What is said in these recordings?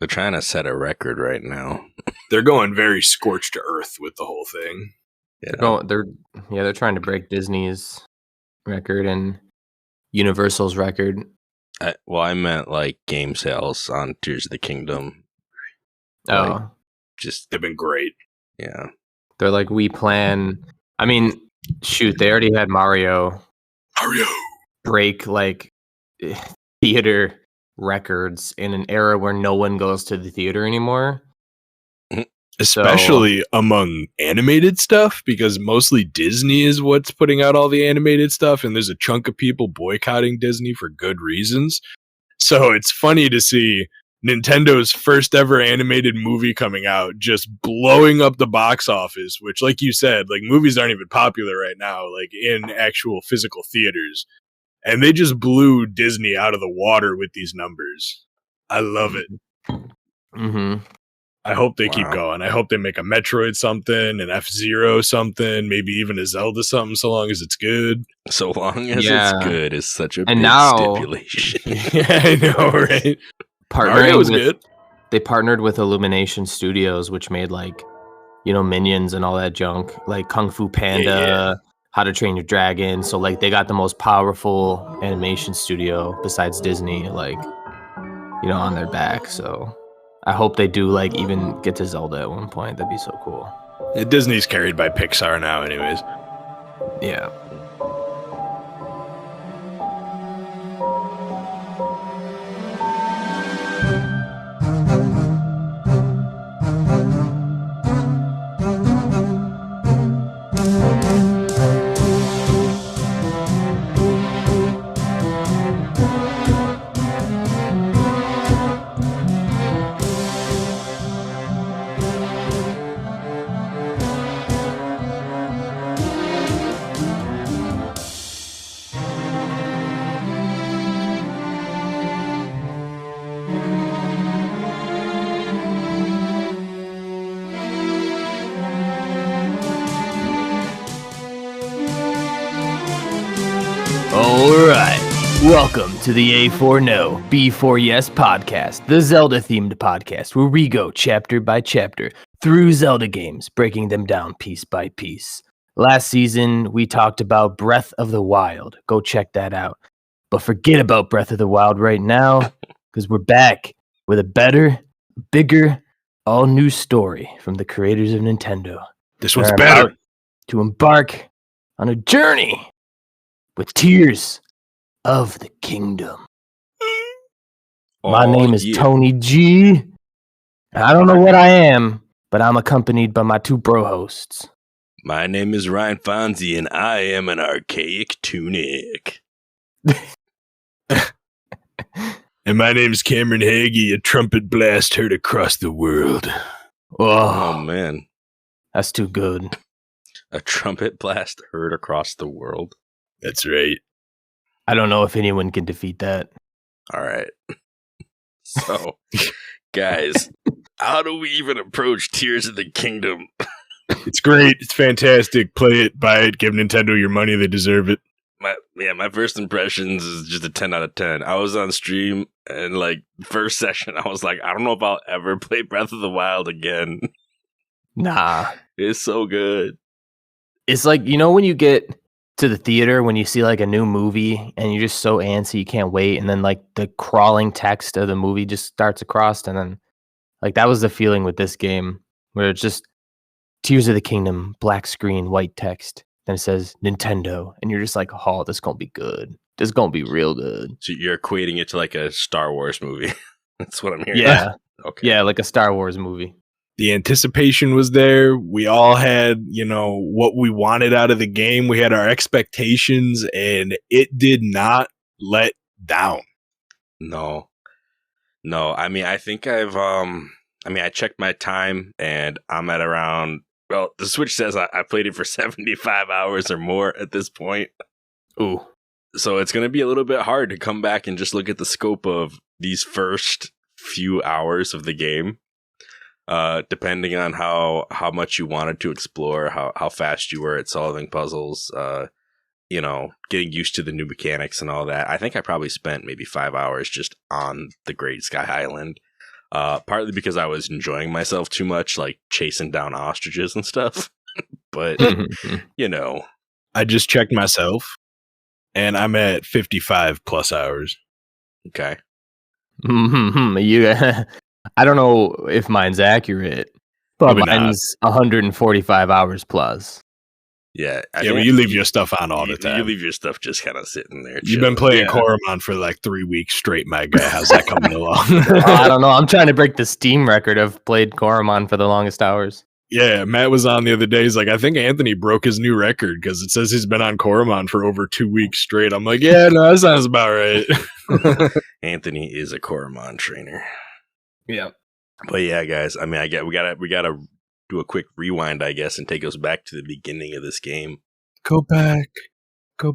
They're trying to set a record right now. They're going very scorched earth with the whole thing. They're trying to break Disney's record and Universal's record. I meant like game sales on Tears of the Kingdom. Oh, They've been great. Yeah. They're like, we plan. I mean, shoot, they already had Mario break like theater records in an era where no one goes to the theater anymore. Especially among animated stuff, because mostly Disney is what's putting out all the animated stuff, and there's a chunk of people boycotting Disney for good reasons. So it's funny to see Nintendo's first ever animated movie coming out just blowing up the box office, which, like you said, like movies aren't even popular right now, like in actual physical theaters. And they just blew Disney out of the water with these numbers. I love it. Mm-hmm. I hope they keep going. I hope they make a Metroid something, an F-Zero something, maybe even a Zelda something, so long as it's good. So long as it's good is such a big stipulation. Yeah, I know, right? Mario was good. They partnered with Illumination Studios, which made Minions and all that junk, like Kung Fu Panda, How to Train Your Dragon. So like they got the most powerful animation studio besides Disney, on their back. So I hope they do even get to Zelda at one point. That'd be so cool. Yeah, Disney's carried by Pixar now, anyways. Yeah. Alright, welcome to the A4NB4Y podcast, the Zelda-themed podcast, where we go chapter by chapter through Zelda games, breaking them down piece by piece. Last season, we talked about Breath of the Wild. Go check that out. But forget about Breath of the Wild right now, because we're back with a better, bigger, all-new story from the creators of Nintendo. This one's better. To embark on a journey with Tears of the Kingdom. My name is Tony G. I don't know what I am, but I'm accompanied by my two bro hosts. My name is Ryan Fonzie, and I am an archaic tunic. And my name's Cameron Hagee, a trumpet blast heard across the world. Oh man. That's too good. A trumpet blast heard across the world. That's right. I don't know if anyone can defeat that. All right. So, guys, how do we even approach Tears of the Kingdom? It's great. It's fantastic. Play it, buy it, give Nintendo your money. They deserve it. My first impressions is just a 10 out of 10. I was on stream and first session, I was like, I don't know if I'll ever play Breath of the Wild again. Nah. It's so good. It's like, when you get to the theater, when you see a new movie and you're just so antsy, you can't wait. And then the crawling text of the movie just starts across. And then that was the feeling with this game where it's just Tears of the Kingdom, black screen, white text. Then it says Nintendo. And you're just like, oh, this is going to be good. This is going to be real good. So you're equating it to a Star Wars movie. That's what I'm hearing. Yeah. Okay. Yeah, like a Star Wars movie. The anticipation was there. We all had, what we wanted out of the game. We had our expectations, and it did not let down. No. I mean, I think I checked my time, and I'm at around, the Switch says I played it for 75 hours or more at this point. Ooh. So it's going to be a little bit hard to come back and just look at the scope of these first few hours of the game. Depending on how much you wanted to explore, how fast you were at solving puzzles, getting used to the new mechanics and all that. I think I probably spent maybe 5 hours just on the Great Sky Island. Partly because I was enjoying myself too much, like chasing down ostriches and stuff. But, you know. I just checked myself, and I'm at 55 plus hours. Okay. I don't know if mine's accurate, but Probably not. mine's 145 hours plus. Yeah. But you leave your stuff on all the You time. leave your stuff just kind of sitting there. You've been playing Yeah. Koromon for like 3 weeks straight, my guy. How's that coming along? I don't know. I'm trying to break the Steam record of played Koromon for the longest hours. Yeah, Matt was on the other day. He's like, I think Anthony broke his new record because it says he's been on Koromon for over 2 weeks straight. I'm like, yeah, no, that sounds about right. Anthony is a Koromon trainer. Yeah. But yeah, guys, I mean, we gotta do a quick rewind, I guess, and take us back to the beginning of this game. Go back to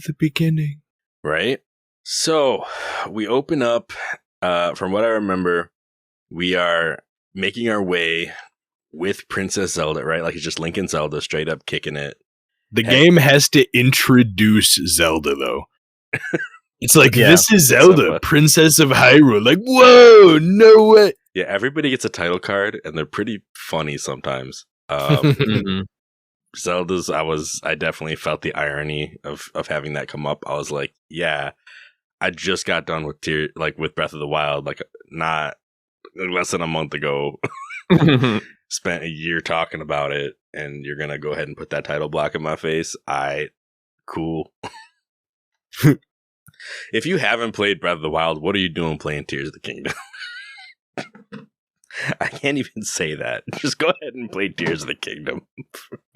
the beginning. Right? So we open up, from what I remember, we are making our way with Princess Zelda, right? Like it's just Link and Zelda straight up kicking it. The game has to introduce Zelda, though. It's like, this is Zelda, Princess of Hyrule. Like, whoa, no way. Yeah, everybody gets a title card, and they're pretty funny sometimes. Zelda's, I definitely felt the irony of having that come up. I was like, yeah, I just got done with with Breath of the Wild, like not less than a month ago. Spent a year talking about it, and you're gonna go ahead and put that title block in my face. Cool. If you haven't played Breath of the Wild, what are you doing playing Tears of the Kingdom? I can't even say that. Just go ahead and play Tears of the Kingdom.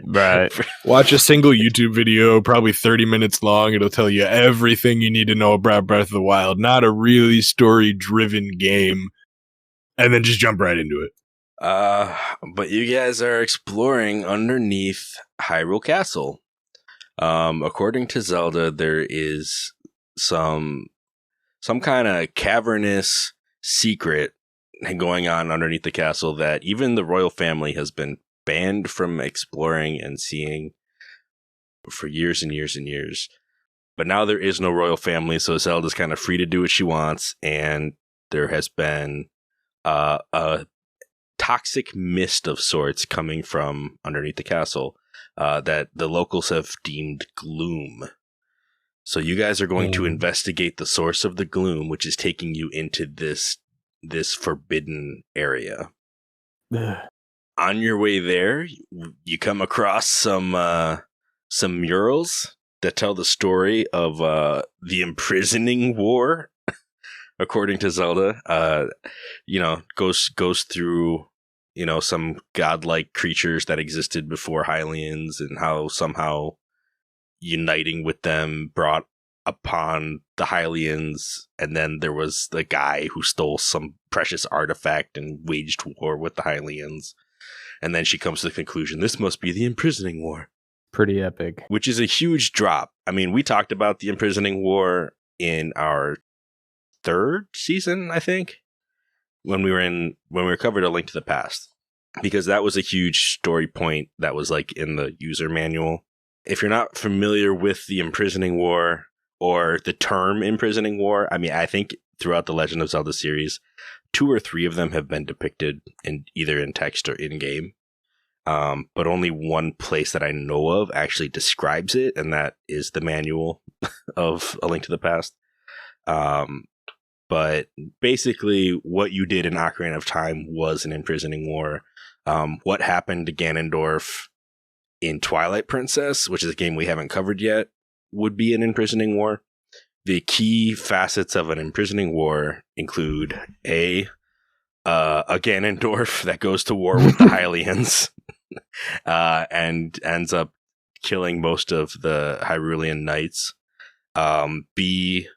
Right. Watch a single YouTube video, probably 30 minutes long. It'll tell you everything you need to know about Breath of the Wild. Not a really story-driven game. And then just jump right into it. But you guys are exploring underneath Hyrule Castle. According to Zelda, there is some kind of cavernous secret going on underneath the castle that even the royal family has been banned from exploring and seeing for years and years and years. But now there is no royal family, so Zelda's kind of free to do what she wants, and there has been a toxic mist of sorts coming from underneath the castle that the locals have deemed gloom. So you guys are going to investigate the source of the gloom, which is taking you into this forbidden area. On your way there, you come across some murals that tell the story of the imprisoning war. According to Zelda, goes through, some godlike creatures that existed before Hylians and how somehow uniting with them brought upon the Hylians, and then there was the guy who stole some precious artifact and waged war with the Hylians. And then she comes to the conclusion, this must be the imprisoning war. Pretty epic. Which is a huge drop. I mean, we talked about the imprisoning war in our 3rd season, I think, when we covered A Link to the Past, because that was a huge story point that was like in the user manual. If you're not familiar with the imprisoning war or the term imprisoning war, I mean, I think throughout the Legend of Zelda series, 2 or 3 of them have been depicted in either in text or in game. But only one place that I know of actually describes it, and that is the manual of A Link to the Past. But basically, what you did in Ocarina of Time was an imprisoning war. What happened to Ganondorf in Twilight Princess, which is a game we haven't covered yet, would be an imprisoning war. The key facets of an imprisoning war include a Ganondorf that goes to war with the Hylians and ends up killing most of the Hyrulean knights. B,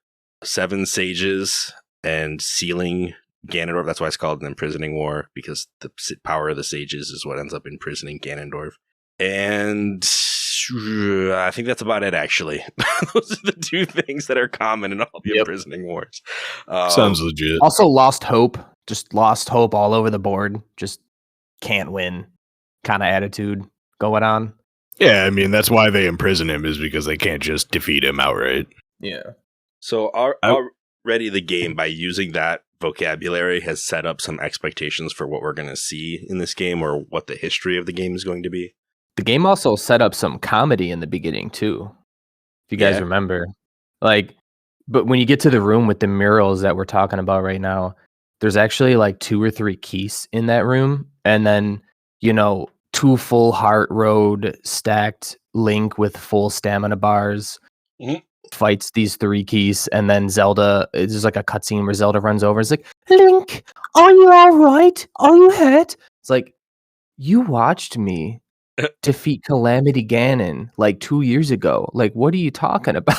7 sages and sealing Ganondorf. That's why it's called an imprisoning war, because the power of the sages is what ends up imprisoning Ganondorf. And I think that's about it, actually. Those are the 2 things that are common in all the imprisoning wars. Sounds legit. Also lost hope. Just lost hope all over the board. Just can't win kind of attitude going on. Yeah, I mean, that's why they imprison him, is because they can't just defeat him outright. Yeah. So already the game, by using that vocabulary has set up some expectations for what we're going to see in this game or what the history of the game is going to be. The game also set up some comedy in the beginning too. If you guys remember, like, but when you get to the room with the murals that we're talking about right now, there's actually like 2 or 3 keys in that room. And then, 2 full heart road stacked Link with full stamina bars fights these 3 keys. And then Zelda, it's just like a cutscene where Zelda runs over. It's like, Link, are you all right? Are you hurt? It's like, you watched me defeat Calamity Ganon like 2 years ago. Like, what are you talking about?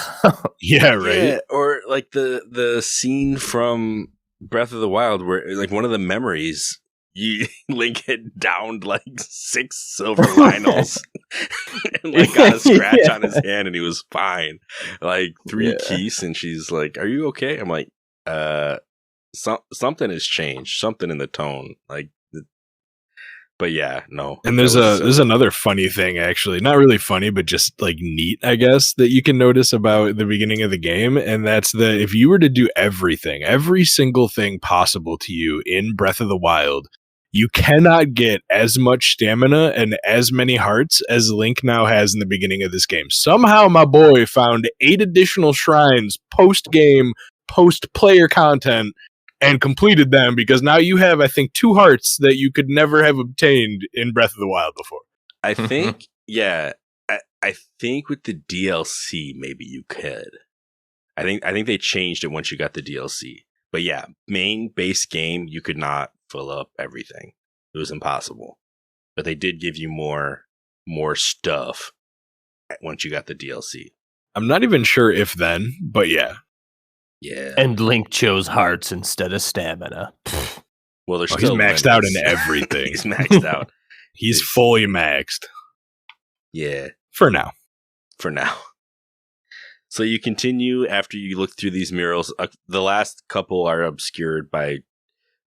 Yeah, right. Yeah, or like the scene from Breath of the Wild where like one of the memories, Link had downed like 6 silver Lynels and like got a scratch on his hand and he was fine. Like 3 keys and she's like, "Are you okay?" I'm like, something has changed, something in the tone, like." But yeah, no. And there's another funny thing, actually, not really funny, but just like neat, I guess, that you can notice about the beginning of the game. And that's that if you were to do everything, every single thing possible to you in Breath of the Wild, you cannot get as much stamina and as many hearts as Link now has in the beginning of this game. Somehow my boy found 8 additional shrines post-game, post-player content, and completed them, because now you have, I think, 2 hearts that you could never have obtained in Breath of the Wild before. I think, I think with the DLC, maybe you could. I think they changed it once you got the DLC. But yeah, main base game, you could not fill up everything. It was impossible. But they did give you more stuff once you got the DLC. I'm not even sure if then, but yeah. Yeah. And Link chose hearts instead of stamina. Well, there's he's maxed out in everything. He's maxed out. He's fully maxed. Yeah. For now. So you continue after you look through these murals. The last couple are obscured by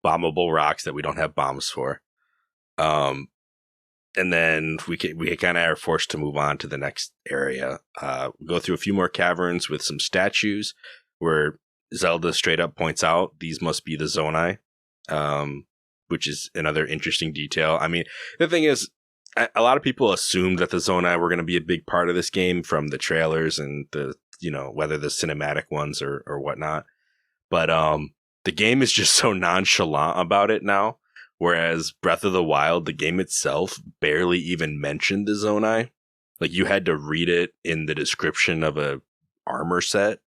bombable rocks that we don't have bombs for. And then we kind of are forced to move on to the next area. Go through a few more caverns with some statues where Zelda straight up points out these must be the Zonai, which is another interesting detail. I mean, the thing is, a lot of people assumed that the Zonai were going to be a big part of this game from the trailers and the, whether the cinematic ones or whatnot. But the game is just so nonchalant about it now. Whereas Breath of the Wild, the game itself barely even mentioned the Zonai. Like, you had to read it in the description of a armor set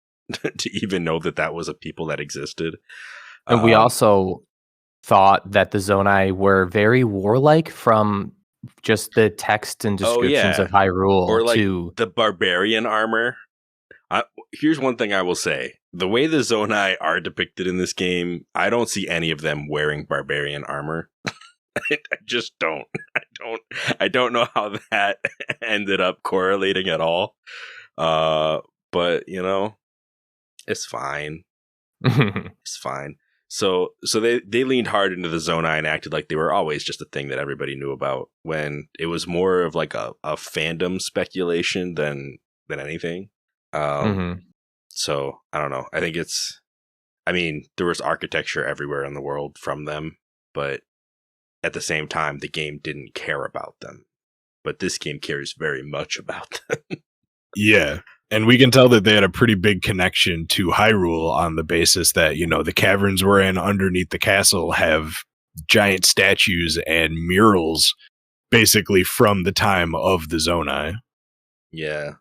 to even know that was a people that existed. And we also thought that the Zonai were very warlike from just the text and descriptions of Hyrule. Or like the barbarian armor. Here's one thing I will say. The way the Zonai are depicted in this game, I don't see any of them wearing barbarian armor. I just don't. I don't know how that ended up correlating at all. But, it's fine. It's fine. So they leaned hard into the Zonai and acted like they were always just a thing that everybody knew about, when it was more of like a fandom speculation than anything. So I don't know. I think there was architecture everywhere in the world from them, but at the same time, the game didn't care about them. But this game cares very much about them. Yeah. And we can tell that they had a pretty big connection to Hyrule on the basis that, the caverns we're in underneath the castle have giant statues and murals basically from the time of the Zonai. Yeah.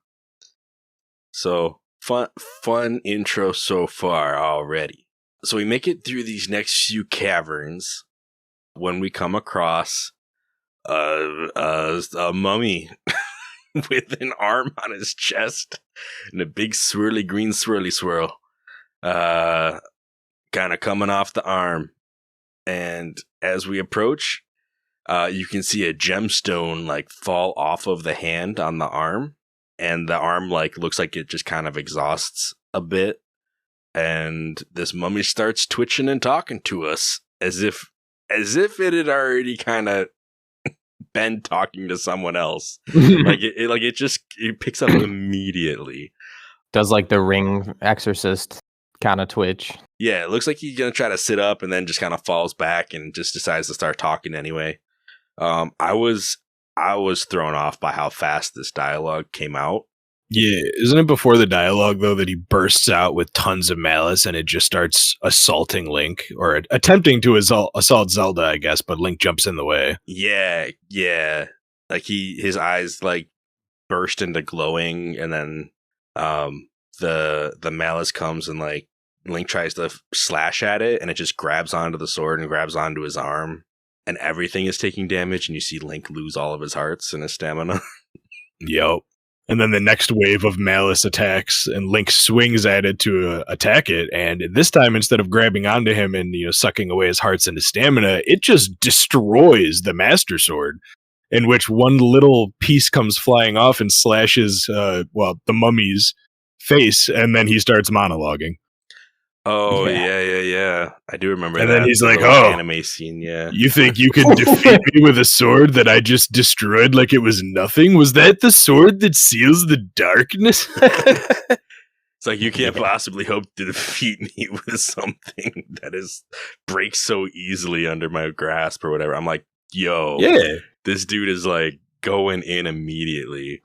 So fun intro so far already. So we make it through these next few caverns when we come across a mummy with an arm on his chest and a big swirly green swirly swirl kind of coming off the arm. And as we approach, you can see a gemstone like fall off of the hand on the arm, and the arm like looks like it just kind of exhausts a bit, and this mummy starts twitching and talking to us as if it had already kind of been talking to someone else. It picks up immediately. Does like the Ring Exorcist kind of twitch. Yeah, it looks like he's gonna try to sit up and then just kind of falls back and just decides to start talking anyway. I was thrown off by how fast this dialogue came out. Yeah, isn't it before the dialogue though that he bursts out with tons of malice and it just starts assaulting Link or attempting to assault Zelda, I guess, but Link jumps in the way. Yeah. Like his eyes like burst into glowing, and then the malice comes and like Link tries to slash at it, and it just grabs onto the sword and grabs onto his arm, and everything is taking damage, and you see Link lose all of his hearts and his stamina. Yep. And then the next wave of malice attacks, and Link swings at it to attack it. And this time, instead of grabbing onto him and sucking away his hearts and his stamina, it just destroys the Master Sword. In which one little piece comes flying off and slashes, the mummy's face, and then he starts monologuing. Oh yeah. I do remember that. And then he's like, anime scene, yeah. You think you can defeat me with a sword that I just destroyed like it was nothing? Was that the sword that seals the darkness? It's like, you can't possibly hope to defeat me with something that breaks so easily under my grasp or whatever. I'm like, yo, yeah, this dude is like going in immediately.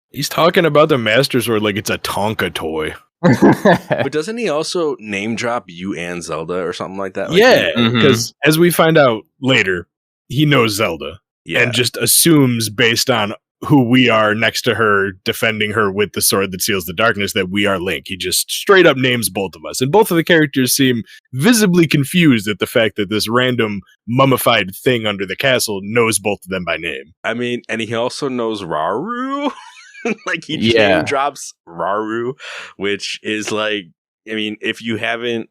He's talking about the Master Sword like it's a Tonka toy. But doesn't he also name drop you and Zelda or something like that? Like, yeah, because as we find out later, he knows Zelda and just assumes based on who we are next to her, defending her with the sword that seals the darkness, that we are Link. He just straight up names both of us. And both of the characters seem visibly confused at the fact that this random mummified thing under the castle knows both of them by name. I mean, and he also knows Rauru. Like, he name drops Rauru, which is like, I mean, if you haven't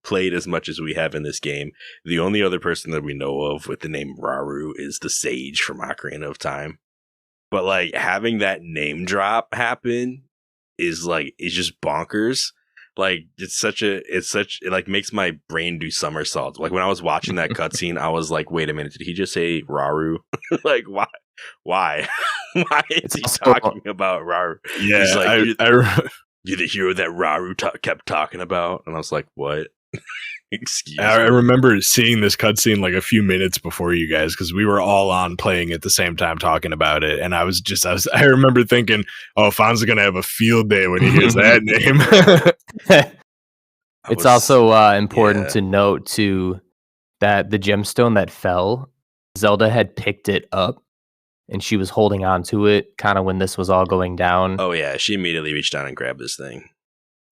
played as much as we have in this game, the only other person that we know of with the name Rauru is the Sage from Ocarina of Time. But like, having that name drop happen is just bonkers. Like, it like makes my brain do somersaults. Like, when I was watching that cutscene, I was like, wait a minute, did he just say Rauru? Like, why? Why is he talking about Rauru? Yeah, he's like, you're the hero that Rauru kept talking about. And I was like, what? Excuse me. I remember seeing this cutscene like a few minutes before you guys, because we were all on playing at the same time talking about it. And I remember thinking, oh, Fon's going to have a field day when he hears that name. It's also important to note, too, that the gemstone that fell, Zelda had picked it up and she was holding on to it kind of when this was all going down. Oh, yeah. She immediately reached down and grabbed this thing.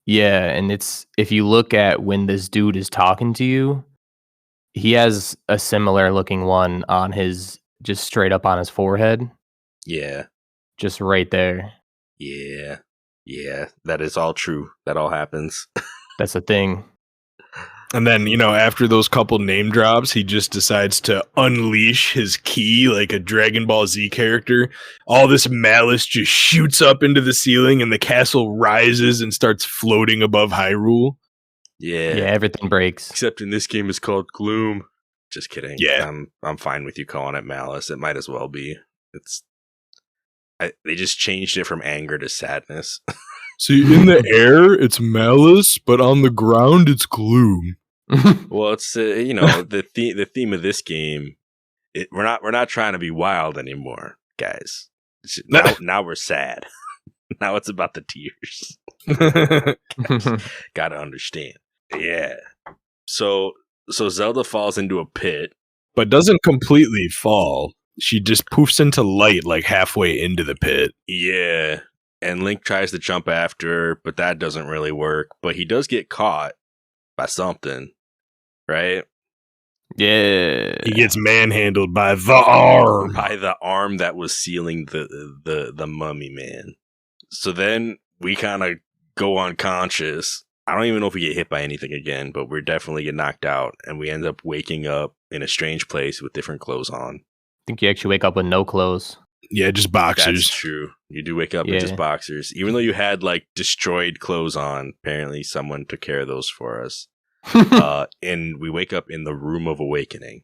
Yeah, and if you look at when this dude is talking to you, he has a similar looking one on his, just straight up on his forehead. Yeah. Just right there. Yeah. Yeah, that is all true. That all happens. That's the thing. And then, after those couple name drops, he just decides to unleash his ki like a Dragon Ball Z character. All this malice just shoots up into the ceiling and the castle rises and starts floating above Hyrule. Yeah. Yeah, everything breaks. Except in this game, it's called Gloom. Just kidding. Yeah. I'm fine with you calling it malice. It might as well be. They just changed it from anger to sadness. See, in the air, it's malice, but on the ground, it's gloom. Well, it's the theme of this game. We're not trying to be wild anymore, guys. Now we're sad. Now it's about the tears. Gotta understand. Yeah. So Zelda falls into a pit, but doesn't completely fall. She just poofs into light like halfway into the pit. Yeah. And Link tries to jump after her, but that doesn't really work. But he does get caught by something, right? Yeah. He gets manhandled by the arm. By the arm that was sealing the mummy man. So then we kind of go unconscious. I don't even know if we get hit by anything again, but we're definitely get knocked out. And we end up waking up in a strange place with different clothes on. I think you actually wake up with no clothes. Yeah, just boxers. That's true. You do wake up with just boxers. Even though you had like destroyed clothes on, apparently someone took care of those for us. And we wake up in the Room of Awakening.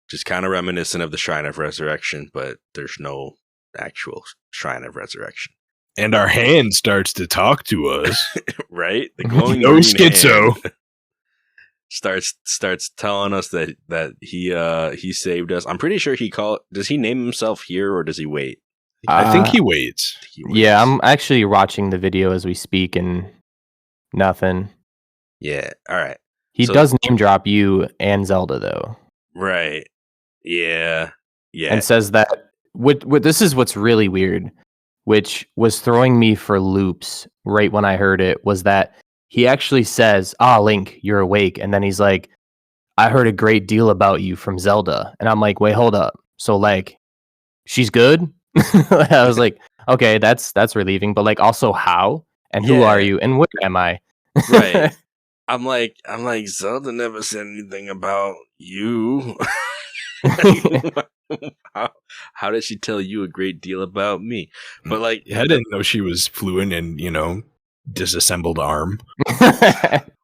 Just kind of reminiscent of the Shrine of Resurrection, but there's no actual Shrine of Resurrection. And our hand starts to talk to us. Right? The glowing No green schizo. hand starts telling us that he saved us. I'm pretty sure does he name himself here or does he wait? I think he waits. Yeah, I'm actually watching the video as we speak and nothing. Yeah, all right. He So- does name drop you and Zelda though. Right. Yeah. Yeah. And says that what this is what's really weird, which was throwing me for loops right when I heard it, was that he actually says, Link, you're awake. And then he's like, I heard a great deal about you from Zelda. And I'm like, wait, hold up. So like, she's good? I was like, okay, that's relieving. But like, also how? And who are you? And where am I? Right. I'm like, Zelda never said anything about you. How did she tell you a great deal about me? But like, I didn't know she was fluent in, disassembled arm.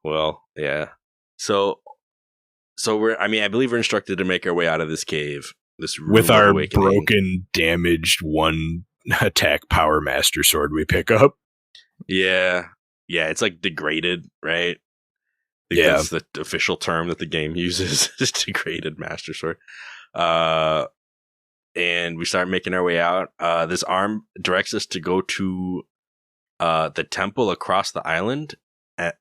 Well, yeah. So I believe we're instructed to make our way out of this cave, this room with of our awakening. broken, damaged one attack Power Master sword we pick up. Yeah. Yeah, it's like degraded, right? I think that's the official term that the game uses, is degraded Master Sword. And we start making our way out. This arm directs us to go to the temple across the island. And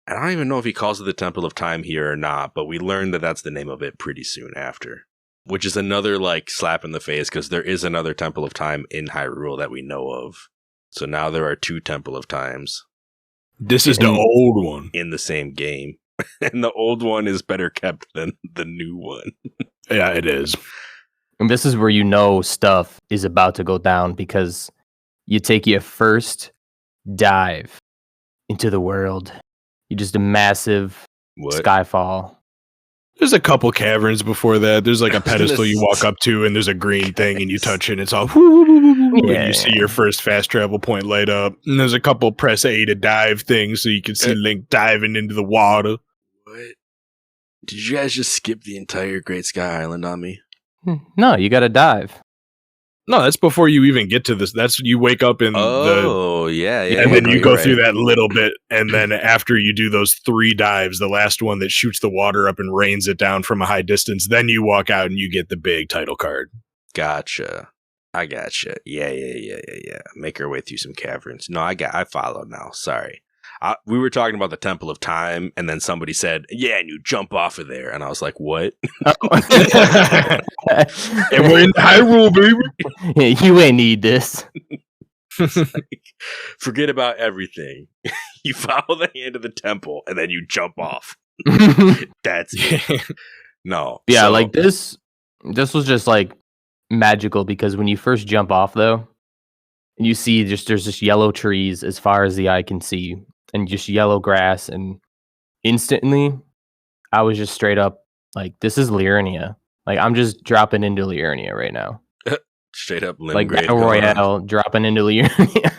I don't even know if he calls it the Temple of Time here or not, but we learn that that's the name of it pretty soon after. Which is another like slap in the face, because there is another Temple of Time in Hyrule that we know of. So now there are 2 Temple of Times. This is the old one. In the same game. And the old one is better kept than the new one. Yeah, it is. And this is where stuff is about to go down, because you take your first dive into the world. You just a massive skyfall. There's a couple caverns before that. There's like a pedestal you walk up to, and there's a green thing, and you touch it, and it's all and you see your first fast travel point light up. And there's a couple press A to dive things, so you can see Link diving into the water. What? Did you guys just skip the entire Great Sky Island on me? No, you gotta dive. No, that's before you even get to this. That's you wake up in yeah. And then you go through that little bit, and then after you do those 3 dives, the last one that shoots the water up and rains it down from a high distance, then you walk out and you get the big title card. Gotcha. I gotcha. Yeah. Make our way through some caverns. No, I follow now. Sorry. We were talking about the Temple of Time, and then somebody said, yeah, and you jump off of there. And I was like, what? And we're in Hyrule, baby. You ain't need this. Like, forget about everything. You follow the hand of the temple, and then you jump off. That's it. No. Yeah, like this was just like magical, because when you first jump off, though, and you see there's just yellow trees as far as the eye can see, and just yellow grass, and instantly I was just straight up like, this is Liurnia. Like, I'm just dropping into Liurnia right now. Straight up like Battle Royale dropping into Liurnia.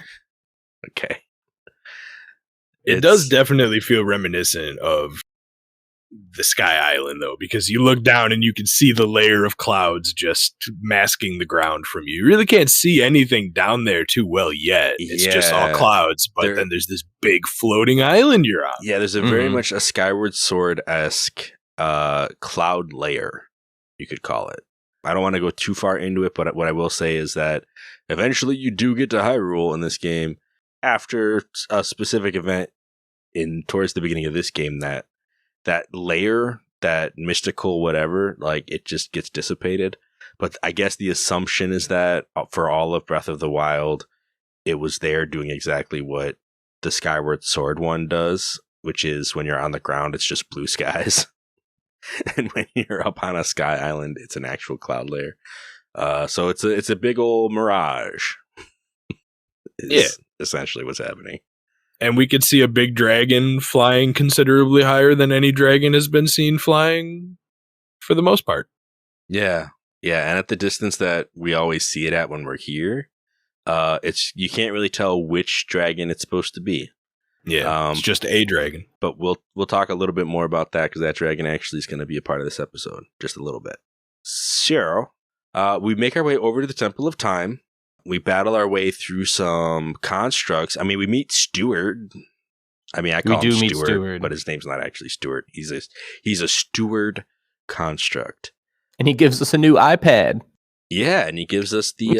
Okay. It does definitely feel reminiscent of the Sky Island, though, because you look down and you can see the layer of clouds just masking the ground from you. You really can't see anything down there too well yet. It's just all clouds, but then there's this big floating island you're on. Yeah, there's a very much a Skyward Sword-esque cloud layer, you could call it. I don't want to go too far into it, but what I will say is that eventually you do get to Hyrule in this game after a specific event towards the beginning of this game, that layer, that mystical whatever, like it just gets dissipated. But I guess the assumption is that for all of Breath of the Wild, it was there doing exactly what the Skyward Sword one does, which is when you're on the ground, it's just blue skies. And when you're up on a sky island, it's an actual cloud layer. So it's a big old mirage. Essentially what's happening. And we could see a big dragon flying considerably higher than any dragon has been seen flying for the most part. Yeah. Yeah. And at the distance that we always see it at when we're here, you can't really tell which dragon it's supposed to be. Yeah. It's just a dragon. But we'll talk a little bit more about that, because that dragon actually is going to be a part of this episode. Just a little bit. So, we make our way over to the Temple of Time. we battle our way through some constructs. I mean, we meet Stewart. I mean, I call him Stewart, but his name's not actually Stewart. He's a steward construct, and he gives us a new iPad. Yeah, and he gives us the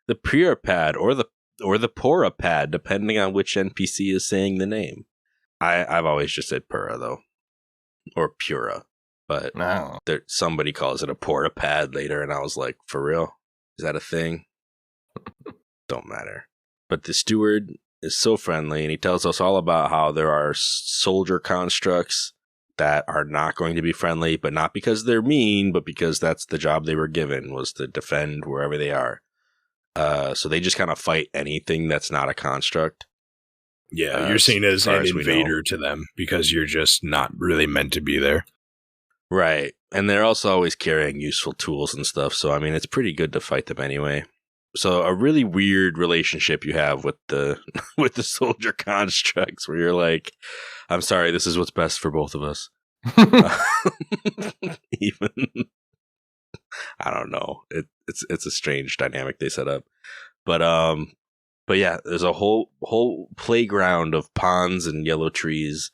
the Pura pad or the Pura pad, depending on which NPC is saying the name. I've always just said Pura though, or Pura, but somebody calls it a Pura pad later, and I was like, for real, is that a thing? Don't matter. But the steward is so friendly, and he tells us all about how there are soldier constructs that are not going to be friendly, but not because they're mean, but because that's the job they were given, was to defend wherever they are. So they just kind of fight anything that's not a construct. Yeah, you're seen as an invader to them because you're just not really meant to be there. Right. And they're also always carrying useful tools and stuff. So, I mean, it's pretty good to fight them anyway. So a really weird relationship you have with the soldier constructs where you're like, I'm sorry, this is what's best for both of us. Even, I don't know. It's a strange dynamic they set up. But yeah, there's a whole playground of ponds and yellow trees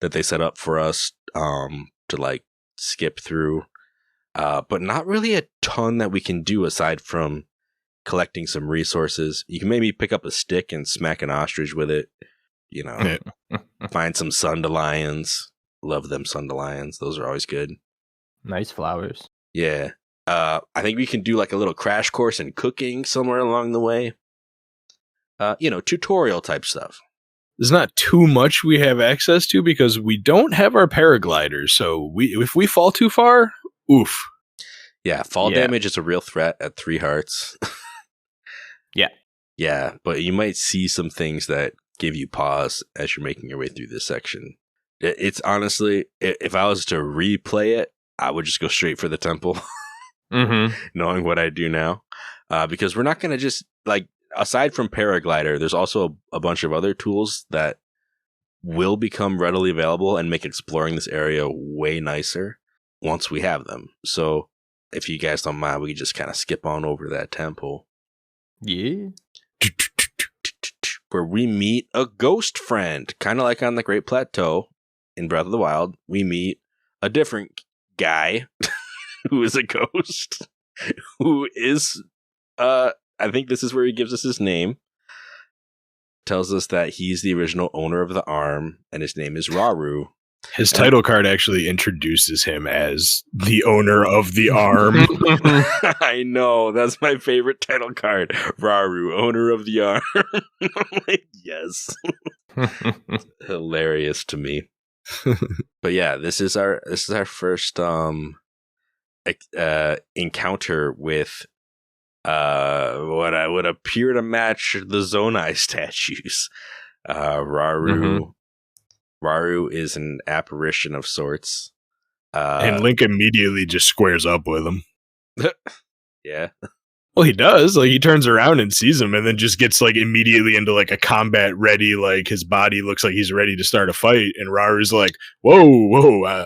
that they set up for us to like skip through. But not really a ton that we can do aside from collecting some resources. You can maybe pick up a stick and smack an ostrich with it. You know, find some sundelions. Love them sundelions. Those are always good. Nice flowers. Yeah. I think we can do like a little crash course in cooking somewhere along the way. Tutorial type stuff. There's not too much we have access to because we don't have our paragliders. So if we fall too far, oof. Yeah, fall damage is a real threat at 3 hearts. Yeah. Yeah, but you might see some things that give you pause as you're making your way through this section. It's honestly, if I was to replay it, I would just go straight for the temple, knowing what I do now. Because we're not going to just, like, aside from Paraglider, there's also a bunch of other tools that will become readily available and make exploring this area way nicer once we have them. So if you guys don't mind, we can just kind of skip on over to that temple. Yeah. Where we meet a ghost friend, kind of like on the Great Plateau in Breath of the Wild. We meet a different guy who is a ghost, who is, I think this is where he gives us his name. Tells us that he's the original owner of the arm, and his name is Rauru. His title card actually introduces him as the owner of the arm. I know. That's my favorite title card. Rauru, owner of the arm. I'm like, yes. Hilarious to me. But yeah, this is our first encounter with what would appear to match the Zonai statues. Rauru. Rauru is an apparition of sorts. And Link immediately just squares up with him. Yeah. Well, he does. Like, he turns around and sees him and then just gets, like, immediately into, like, a combat ready, like, his body looks like he's ready to start a fight. And Raru's like, whoa,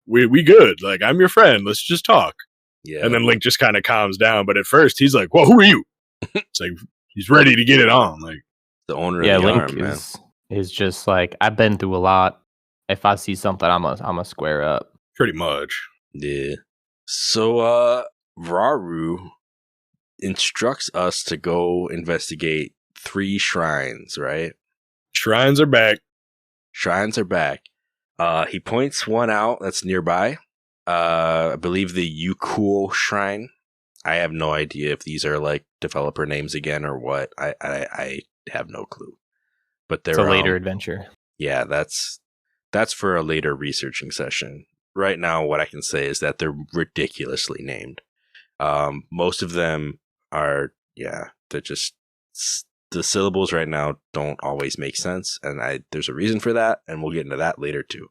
we good. Like, I'm your friend. Let's just talk. Yeah. And then Link just kind of calms down. But at first, he's like, well, who are you? It's like, he's ready to get it on. Like, the owner of the Link arm, man. Is just like, I've been through a lot. If I see something, I'm a square up. Pretty much. Yeah. So, Rauru instructs us to go investigate 3 shrines, right? Shrines are back. Shrines are back. He points one out that's nearby. I believe the Yukul Shrine. I have no idea if these are like developer names again or what. I have no clue. But they're a later adventure. Yeah, that's for a later researching session. Right now, what I can say is that they're ridiculously named. Most of them are, they're just, the syllables right now don't always make sense, and there's a reason for that, and we'll get into that later too.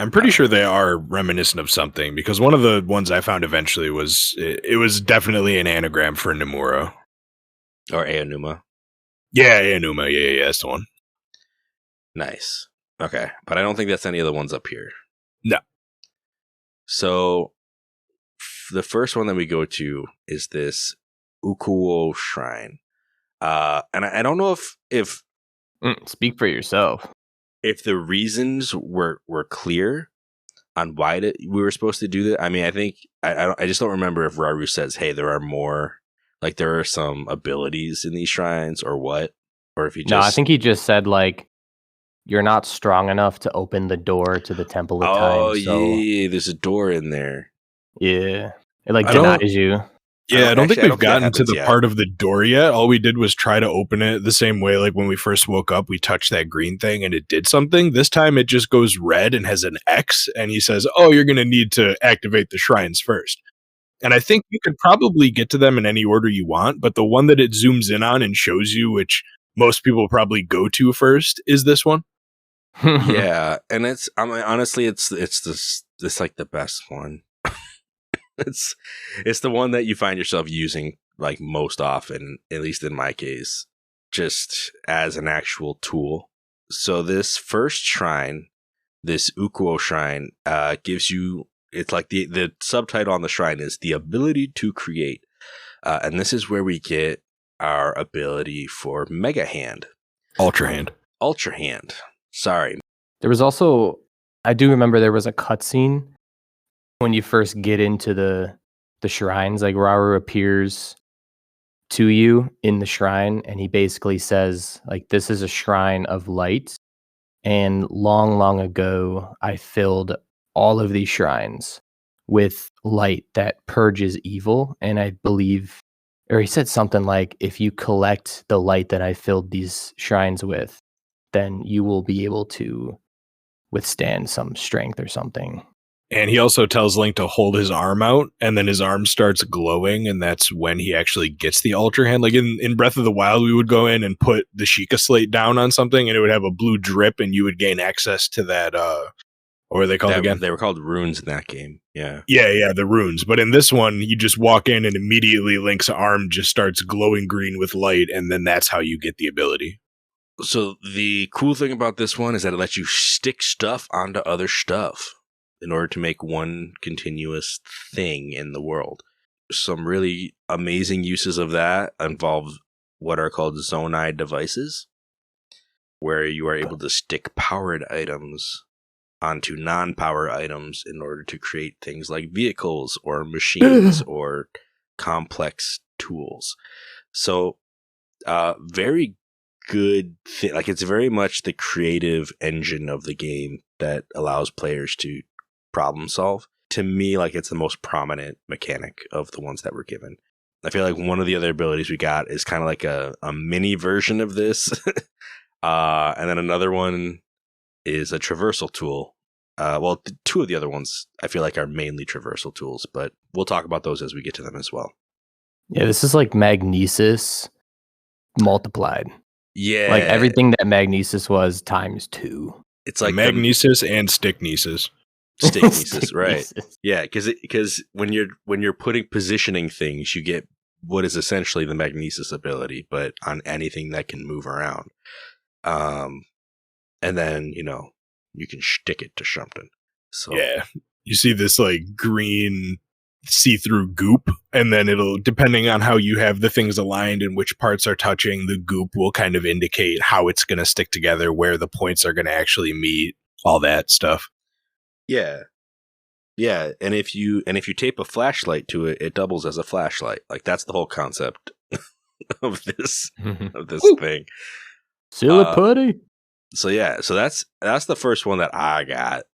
I'm pretty sure they are reminiscent of something, because one of the ones I found eventually was, it was definitely an anagram for Nomura. Or Aonuma. Yeah, Aonuma, yeah, that's the one. Nice. Okay, but I don't think that's any of the ones up here. No. So, the first one that we go to is this Ukuo Shrine. And I don't know if Speak for yourself. if the reasons were clear on why we were supposed to do that. I mean, I think I just don't remember if Raru says, "Hey, there are more, like there are some abilities in these shrines," or what, or if he just. No, I think he just said like you're not strong enough to open the door to the Temple of Time. Oh So yeah, there's a door in there. yeah, it like I don't- denies you. Yeah, I don't think we've gotten to the yet. part of the door yet. All we did was try to open it the same way, like when we first woke up, we touched that green thing and it did something. This time it just goes red and has an X, and he says, "Oh, you're going to need to activate the shrines first." And I think you could probably get to them in any order you want, but the one that it zooms in on and shows you, which most people probably go to first, is this one. Yeah, and it's honestly it's like the best one. It's the one that you find yourself using like most often, at least in my case, just as an actual tool. So this first shrine, this Ukuo Shrine, gives you, it's like the subtitle on the shrine is the ability to create, and this is where we get our ability for Mega Hand, Ultra Hand. Sorry. There was also, I do remember there was a cutscene when you first get into the shrines. Like Rauru appears to you in the shrine, and he basically says, like, this is a shrine of light. And long, long ago, I filled all of these shrines with light that purges evil. And I believe, or he said something like, if you collect the light that I filled these shrines with, then you will be able to withstand some strength or something. And he also tells Link to hold his arm out, and then his arm starts glowing, and that's when he actually gets the Ultra Hand. Like in Breath of the Wild, we would go in and put the Sheikah Slate down on something, and it would have a blue drip, and you would gain access to that, what were they called again? They were called runes in that game, yeah. Yeah, the runes. But in this one, you just walk in, and immediately Link's arm just starts glowing green with light, and then that's how you get the ability. So the cool thing about this one is that it lets you stick stuff onto other stuff in order to make one continuous thing in the world. Some really amazing uses of that involve what are called zonai devices, where you are able to stick powered items onto non-power items in order to create things like vehicles or machines or complex tools. So, very good thing. Like, it's very much the creative engine of the game that allows players to problem solve. To me, like, it's the most prominent mechanic of the ones that were given. I feel like one of the other abilities we got is kind of like a mini version of this. And then another one is a traversal tool. Well, two of the other ones I feel like are mainly traversal tools, but we'll talk about those as we get to them as well. Yeah, this is like Magnesis multiplied. Yeah. Like everything that Magnesis was times 2. It's like Magnesis and Sticknesis. Sticknesis, right? Yeah, because when you're positioning things, you get what is essentially the Magnesis ability, but on anything that can move around. And then, you can stick it to something. So yeah, you see this like green see-through goop, and then it'll, depending on how you have the things aligned and which parts are touching, the goop will kind of indicate how it's going to stick together, where the points are going to actually meet, all that stuff. Yeah, and if you tape a flashlight to it, it doubles as a flashlight. Like, that's the whole concept of this thing. Silly putty. So yeah, so that's the first one that I got.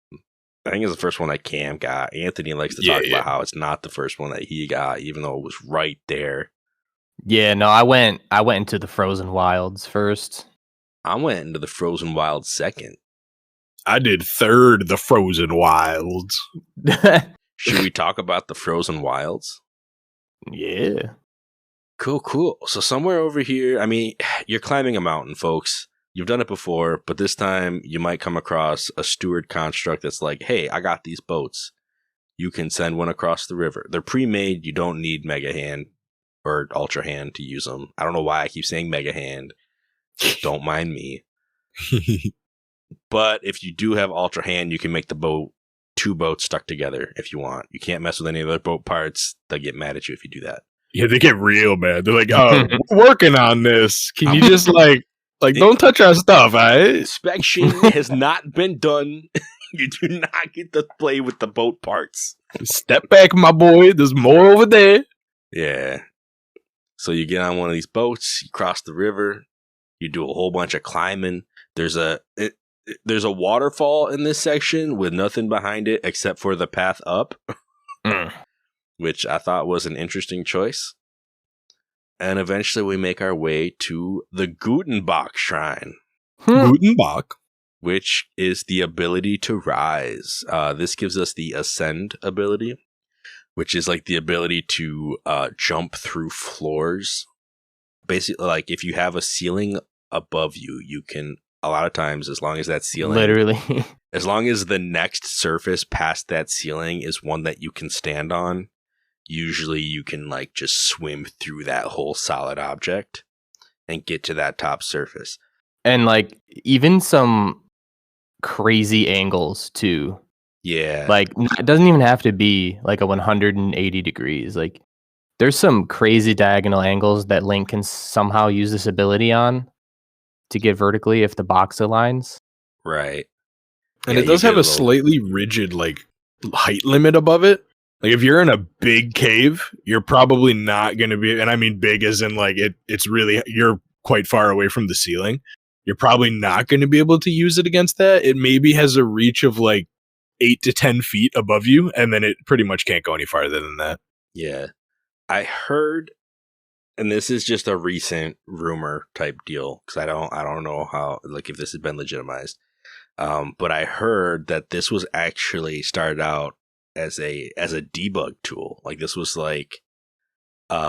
I think it's the first one that Cam got. Anthony likes to talk about how it's not the first one that he got, even though it was right there. Yeah, no, I went into the Frozen Wilds first. I went into the Frozen Wilds second. I did third, the Frozen Wilds. Should we talk about the Frozen Wilds? Yeah. Cool. So somewhere over here, I mean, you're climbing a mountain, folks. You've done it before, but this time you might come across a steward construct that's like, hey, I got these boats. You can send one across the river. They're pre-made. You don't need Mega Hand or Ultra Hand to use them. I don't know why I keep saying Mega Hand. Don't mind me. But if you do have Ultra Hand, you can make two boats stuck together if you want. You can't mess with any other boat parts. They'll get mad at you if you do that. Yeah, they get real mad. They're like, "Oh, we're working on this. Can you just like don't touch our stuff, alright?" Inspection has not been done. You do not get to play with the boat parts. Step back, my boy. There's more over there. Yeah. So you get on one of these boats, you cross the river, you do a whole bunch of climbing. There's a waterfall in this section with nothing behind it except for the path up, which I thought was an interesting choice. And eventually we make our way to the Gutenbach Shrine. Gutenbach, which is the ability to rise. This gives us the Ascend ability, which is like the ability to jump through floors. Basically, like if you have a ceiling above you, you can, a lot of times, as long as that ceiling... Literally. As long as the next surface past that ceiling is one that you can stand on, usually you can like just swim through that whole solid object and get to that top surface. And like even some crazy angles too. Yeah. Like it doesn't even have to be like a 180 degrees. Like there's some crazy diagonal angles that Link can somehow use this ability on to get vertically if the box aligns. Right. And it does have a slightly rigid like height limit above it. Like if you're in a big cave, you're probably not going to be, and I mean big as in like it's really, you're quite far away from the ceiling. You're probably not going to be able to use it against that. It maybe has a reach of like 8 to 10 feet above you, and then it pretty much can't go any farther than that. Yeah. I heard, and this is just a recent rumor type deal, because I don't know how, like if this has been legitimized. But I heard that this was actually started out as a debug tool. Like this was like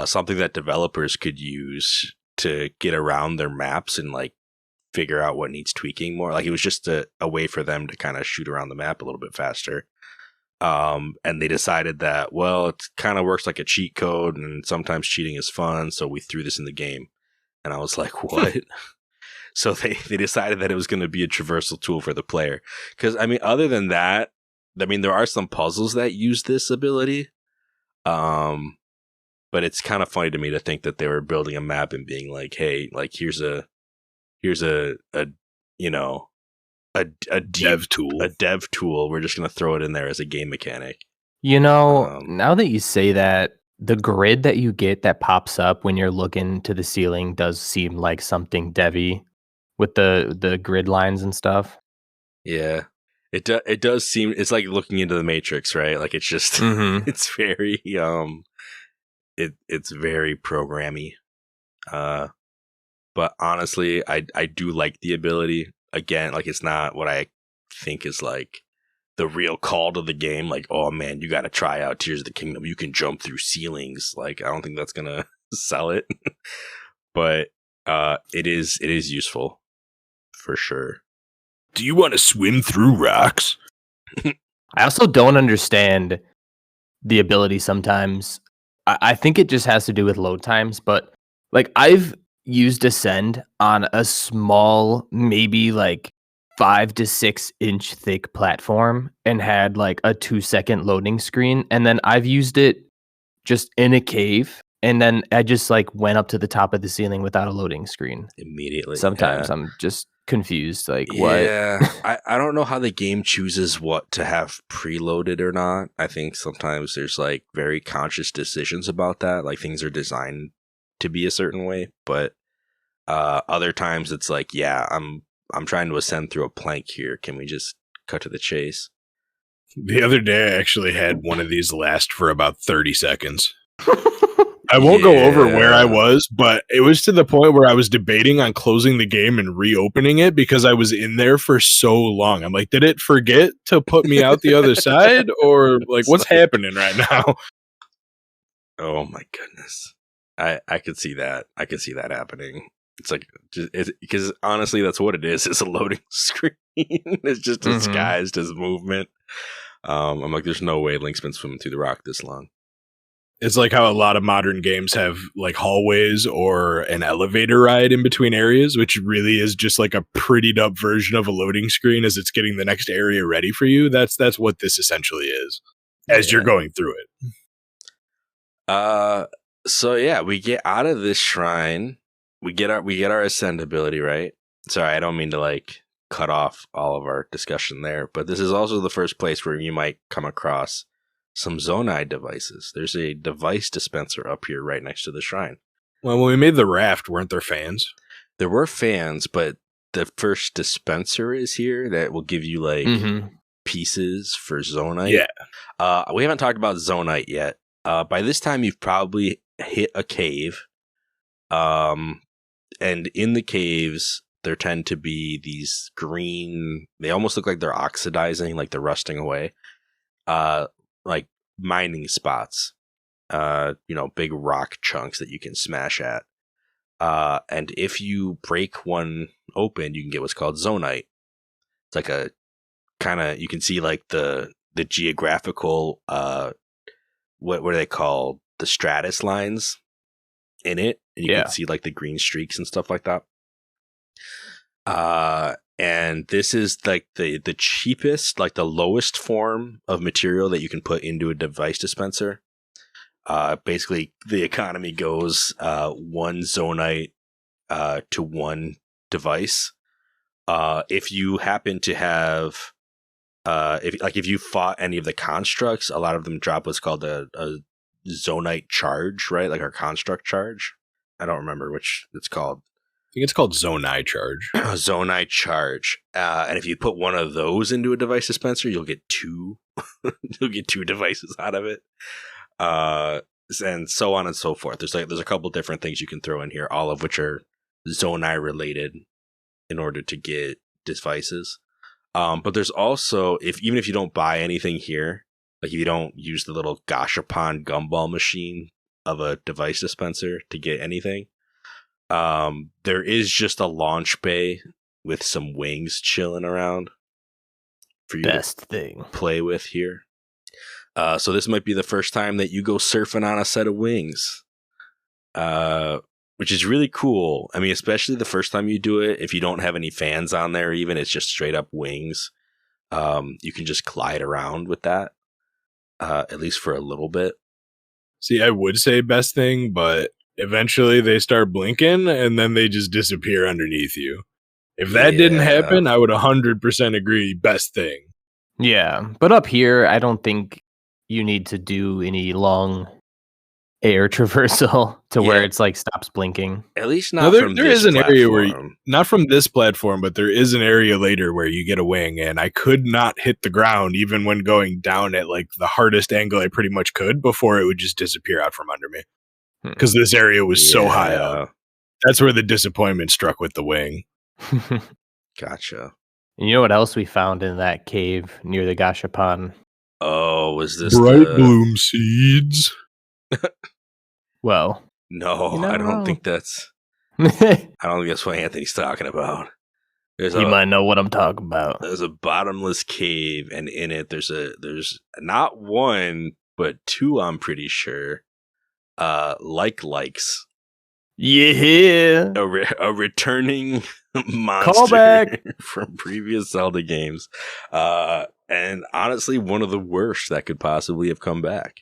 something that developers could use to get around their maps and like figure out what needs tweaking more. Like it was just a way for them to kind of shoot around the map a little bit faster. And they decided that, well, it kind of works like a cheat code and sometimes cheating is fun. So we threw this in the game. And I was like, what? So they decided that it was going to be a traversal tool for the player. Because, I mean, other than that, I mean, there are some puzzles that use this ability. But it's kind of funny to me to think that they were building a map and being like, hey, like, here's a dev tool. A dev tool. We're just going to throw it in there as a game mechanic. You know, now that you say that, the grid that you get that pops up when you're looking to the ceiling does seem like something devy with the grid lines and stuff. Yeah. It does seem, it's like looking into the Matrix, right? Like it's just it's very it's very programmy. But honestly, I do like the ability. Again, like it's not what I think is like the real call to the game. Like, oh man, you got to try out Tears of the Kingdom. You can jump through ceilings. Like, I don't think that's gonna sell it. But it is useful for sure. Do you want to swim through rocks? I also don't understand the ability sometimes. I think it just has to do with load times, but like I've used Ascend on a small, maybe like 5 to 6 inch thick platform and had like a 2-second loading screen. And then I've used it just in a cave. And then I just like went up to the top of the ceiling without a loading screen. Immediately. Sometimes I'm just confused. Like what? Yeah. I don't know how the game chooses what to have preloaded or not. I think sometimes there's like very conscious decisions about that. Like things are designed to be a certain way, but other times it's like, yeah, I'm trying to ascend through a plank here. Can we just cut to the chase? The other day I actually had one of these last for about 30 seconds. I won't go over where I was, but it was to the point where I was debating on closing the game and reopening it because I was in there for so long. I'm like, did it forget to put me out the other side? Or like, what's happening right now? Oh my goodness. I could see that. I could see that happening. It's like, because honestly, that's what it is. It's a loading screen. It's just disguised as movement. I'm like, there's no way Link's been swimming through the rock this long. It's like how a lot of modern games have like hallways or an elevator ride in between areas, which really is just like a prettied up version of a loading screen as it's getting the next area ready for you. That's what this essentially is as you're going through it. So yeah, we get out of this shrine. We get our ascend ability, right? Sorry, I don't mean to like cut off all of our discussion there, but this is also the first place where you might come across some Zonai devices. There's a device dispenser up here right next to the shrine. Well, when we made the raft, weren't there fans? There were fans, but the first dispenser is here that will give you like pieces for Zonite. Yeah. We haven't talked about Zonite yet. By this time, you've probably hit a cave. And in the caves, there tend to be these green, they almost look like they're oxidizing, like they're rusting away. Like mining spots. Big rock chunks that you can smash at. And if you break one open, you can get what's called Zonite. It's like a kind of, you can see like the geographical, what are they called? The stratus lines in it. And you can see like the green streaks and stuff like that. And this is like the cheapest, like the lowest form of material that you can put into a device dispenser. Basically, the economy goes one Zonite to one device. If you happen to have, if you fought any of the constructs, a lot of them drop what's called a Zonite charge, right? Like our construct charge. I don't remember which it's called. I think it's called Zonai charge. Zonai charge. And if you put one of those into a device dispenser, you'll get two. You'll get two devices out of it. And so on and so forth. There's a couple different things you can throw in here, all of which are Zonai related in order to get devices. But there's also, even if you don't buy anything here, like if you don't use the little Gashapon gumball machine of a device dispenser to get anything, there is just a launch bay with some wings chilling around for you to play with here. So this might be the first time that you go surfing on a set of wings, which is really cool. I mean, especially the first time you do it, if you don't have any fans on there, even it's just straight up wings. You can just glide around with that, at least for a little bit. See, I would say best thing, but eventually they start blinking and then they just disappear underneath you. If that didn't happen, I would 100% agree best thing. Yeah, but up here, I don't think you need to do any long air traversal to where it's like stops blinking. At least not from there this is an platform. area where not from this platform, but there is an area later where you get a wing, and I could not hit the ground even when going down at like the hardest angle I pretty much could before it would just disappear out from under me because this area was so high up. That's where the disappointment struck with the wing. Gotcha. And you know what else we found in that cave near the Gashapon? Oh, was this bright bloom seeds? Well, no, I don't think that's. I don't think that's what Anthony's talking about. You might know what I'm talking about. There's a bottomless cave, and in it there's not one but two. I'm pretty sure. Likes. Yeah, a returning monster callback from previous Zelda games, and honestly, one of the worst that could possibly have come back.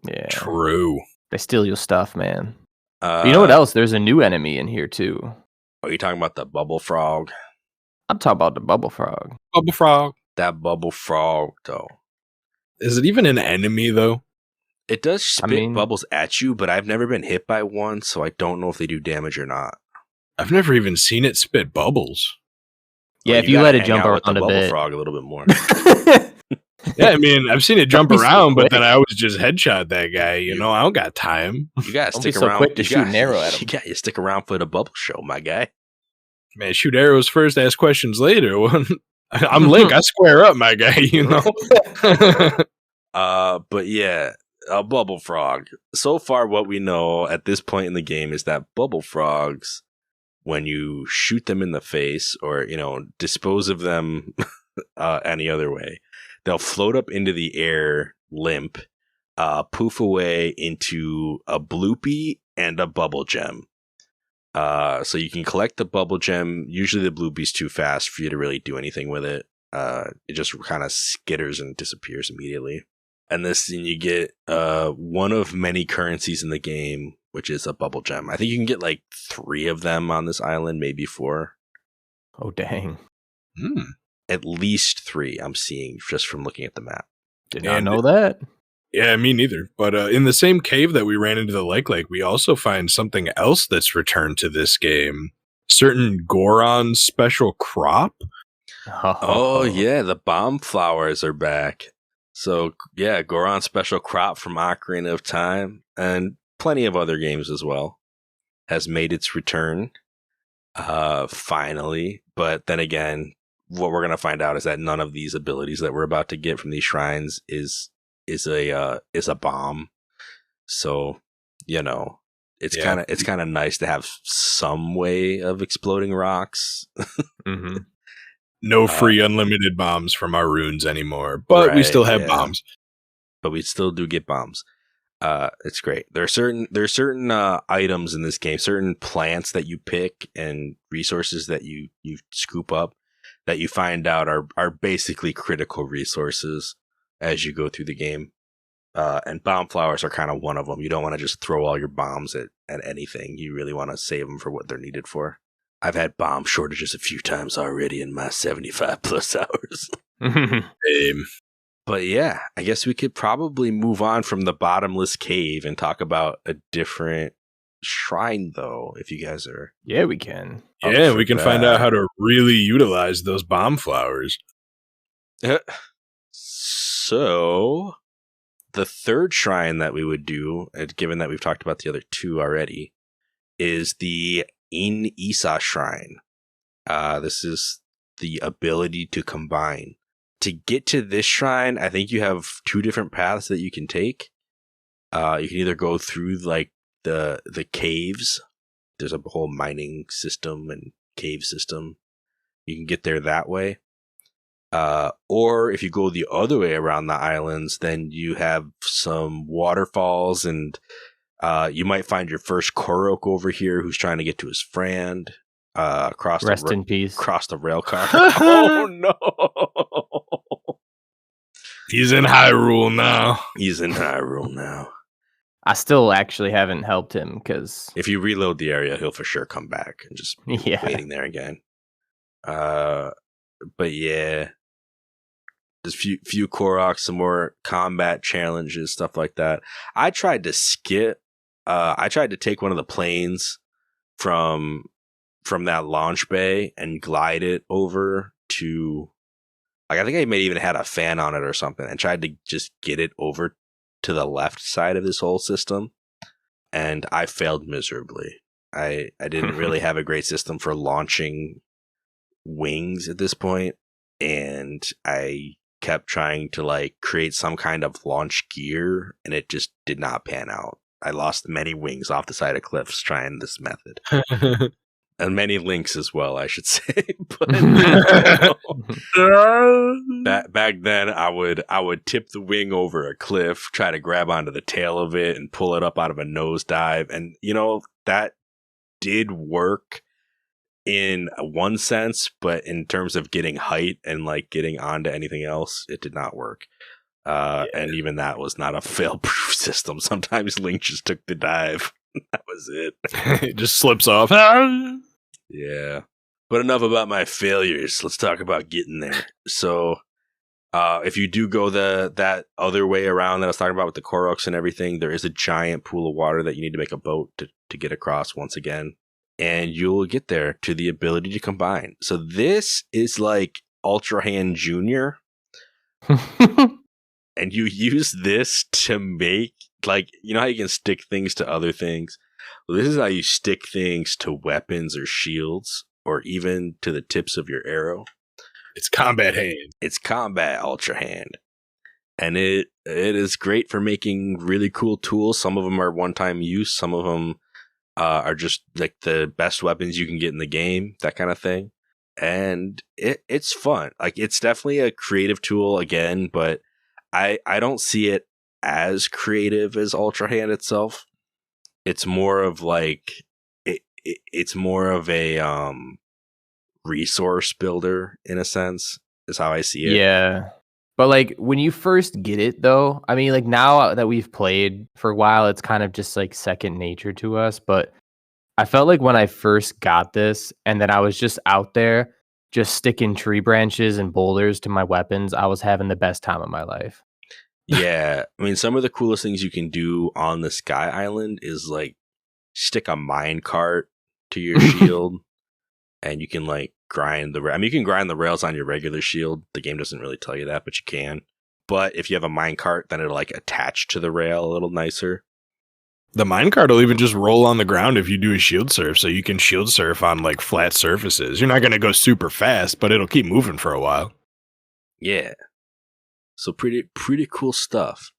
Yeah, true. They steal your stuff, man. You know what else? There's a new enemy in here too. Are you talking about the bubble frog? I'm talking about the bubble frog. Bubble frog. That bubble frog, though. Is it even an enemy though? It does spit bubbles at you, but I've never been hit by one, so I don't know if they do damage or not. I've never even seen it spit bubbles. Yeah, if you let it jump around a bit. Frog a little bit more. Yeah, I mean, I've seen it jump around, but then I always just headshot that guy. You know, I don't got time. You gotta stick around. So quick to shoot an arrow at him. You stick around for the bubble show, my guy. Man, shoot arrows first, ask questions later. I'm Link. I square up, my guy. You know. But yeah, a bubble frog. So far, what we know at this point in the game is that bubble frogs, when you shoot them in the face or dispose of them any other way, they'll float up into the air limp, poof away into a bloopy and a bubble gem. So you can collect the bubble gem. Usually the bloopy's too fast for you to really do anything with it. It just kind of skitters and disappears immediately. And you get one of many currencies in the game, which is a bubble gem. I think you can get like 3 of them on this island, maybe 4. Oh, dang. At least 3 I'm seeing just from looking at the map. Did not know that. Yeah, me neither. But in the same cave that we ran into the lake, we also find something else that's returned to this game. Certain Goron special crop. Oh, yeah, the bomb flowers are back. So, yeah, Goron special crop from Ocarina of Time and plenty of other games as well has made its return finally. But then again, what we're going to find out is that none of these abilities that we're about to get from these shrines is a bomb. So, it's kind of nice to have some way of exploding rocks. Mm-hmm. No free unlimited bombs from our runes anymore, but we still have bombs. But we still do get bombs. It's great. There are certain items in this game, certain plants that you pick and resources that you scoop up that you find out are basically critical resources as you go through the game. And bomb flowers are kind of one of them. You don't want to just throw all your bombs at anything. You really want to save them for what they're needed for. I've had bomb shortages a few times already in my 75 plus hours. But yeah, I guess we could probably move on from the bottomless cave and talk about a different shrine, though, if you guys are... Yeah, we can. Yeah, we can find out how to really utilize those bomb flowers. So, the third shrine that we would do, given that we've talked about the other 2 already, is the In Isa Shrine. This is the ability to combine. To get to this shrine, I think you have 2 different paths that you can take. You can either go through like the caves. There's a whole mining system and cave system. You can get there that way. Or if you go the other way around the islands, then you have some waterfalls and you might find your first Korok over here who's trying to get to his friend. Rest in peace. Cross the rail car. Oh no! He's in Hyrule now. I still actually haven't helped him because if you reload the area, he'll for sure come back and just be waiting there again. But yeah, there's few Koroks, some more combat challenges, stuff like that. I tried to skip. I tried to take one of the planes from that launch bay and glide it over to, I think I may even had a fan on it or something, and tried to just get it over to the left side of this whole system, and I failed miserably. I didn't really have a great system for launching wings at this point, and I kept trying to create some kind of launch gear, and it just did not pan out. I lost many wings off the side of cliffs trying this method. And many links as well, I should say. But back then, I would tip the wing over a cliff, try to grab onto the tail of it, and pull it up out of a nosedive. And that did work in one sense, but in terms of getting height and getting onto anything else, it did not work. And even that was not a fail-proof system. Sometimes Link just took the dive. That was it. It just slips off. Yeah. But enough about my failures. Let's talk about getting there. So, if you do go that other way around that I was talking about with the Koroks and everything, there is a giant pool of water that you need to make a boat to get across once again. And you'll get there to the ability to combine. So this is like Ultra Hand Jr. And you use this to make, how you can stick things to other things? Well, this is how you stick things to weapons or shields, or even to the tips of your arrow. It's Combat Hand. It's Combat Ultra Hand. And it is great for making really cool tools. Some of them are one-time use. Some of them are just the best weapons you can get in the game, that kind of thing. And it's fun. It's definitely a creative tool again, but I don't see it as creative as Ultra Hand itself. It's more of it's more of a resource builder in a sense, is how I see it. Yeah. But like when you first get it though, I mean like now that we've played for a while, it's kind of just like second nature to us. But I felt like when I first got this and then I was just out there just sticking tree branches and boulders to my weapons, I was having the best time of my life. Yeah. I mean, some of the coolest things you can do on the Sky Island is like stick a mine cart to your shield and you can like grind the you can grind the rails on your regular shield. The game doesn't really tell you that, but you can. But if you have a mine cart, then it'll like attach to the rail a little nicer. The minecart will even just roll on the ground if you do a shield surf, so you can shield surf on like flat surfaces. You're not going to go super fast, but it'll keep moving for a while. Yeah. So pretty cool stuff.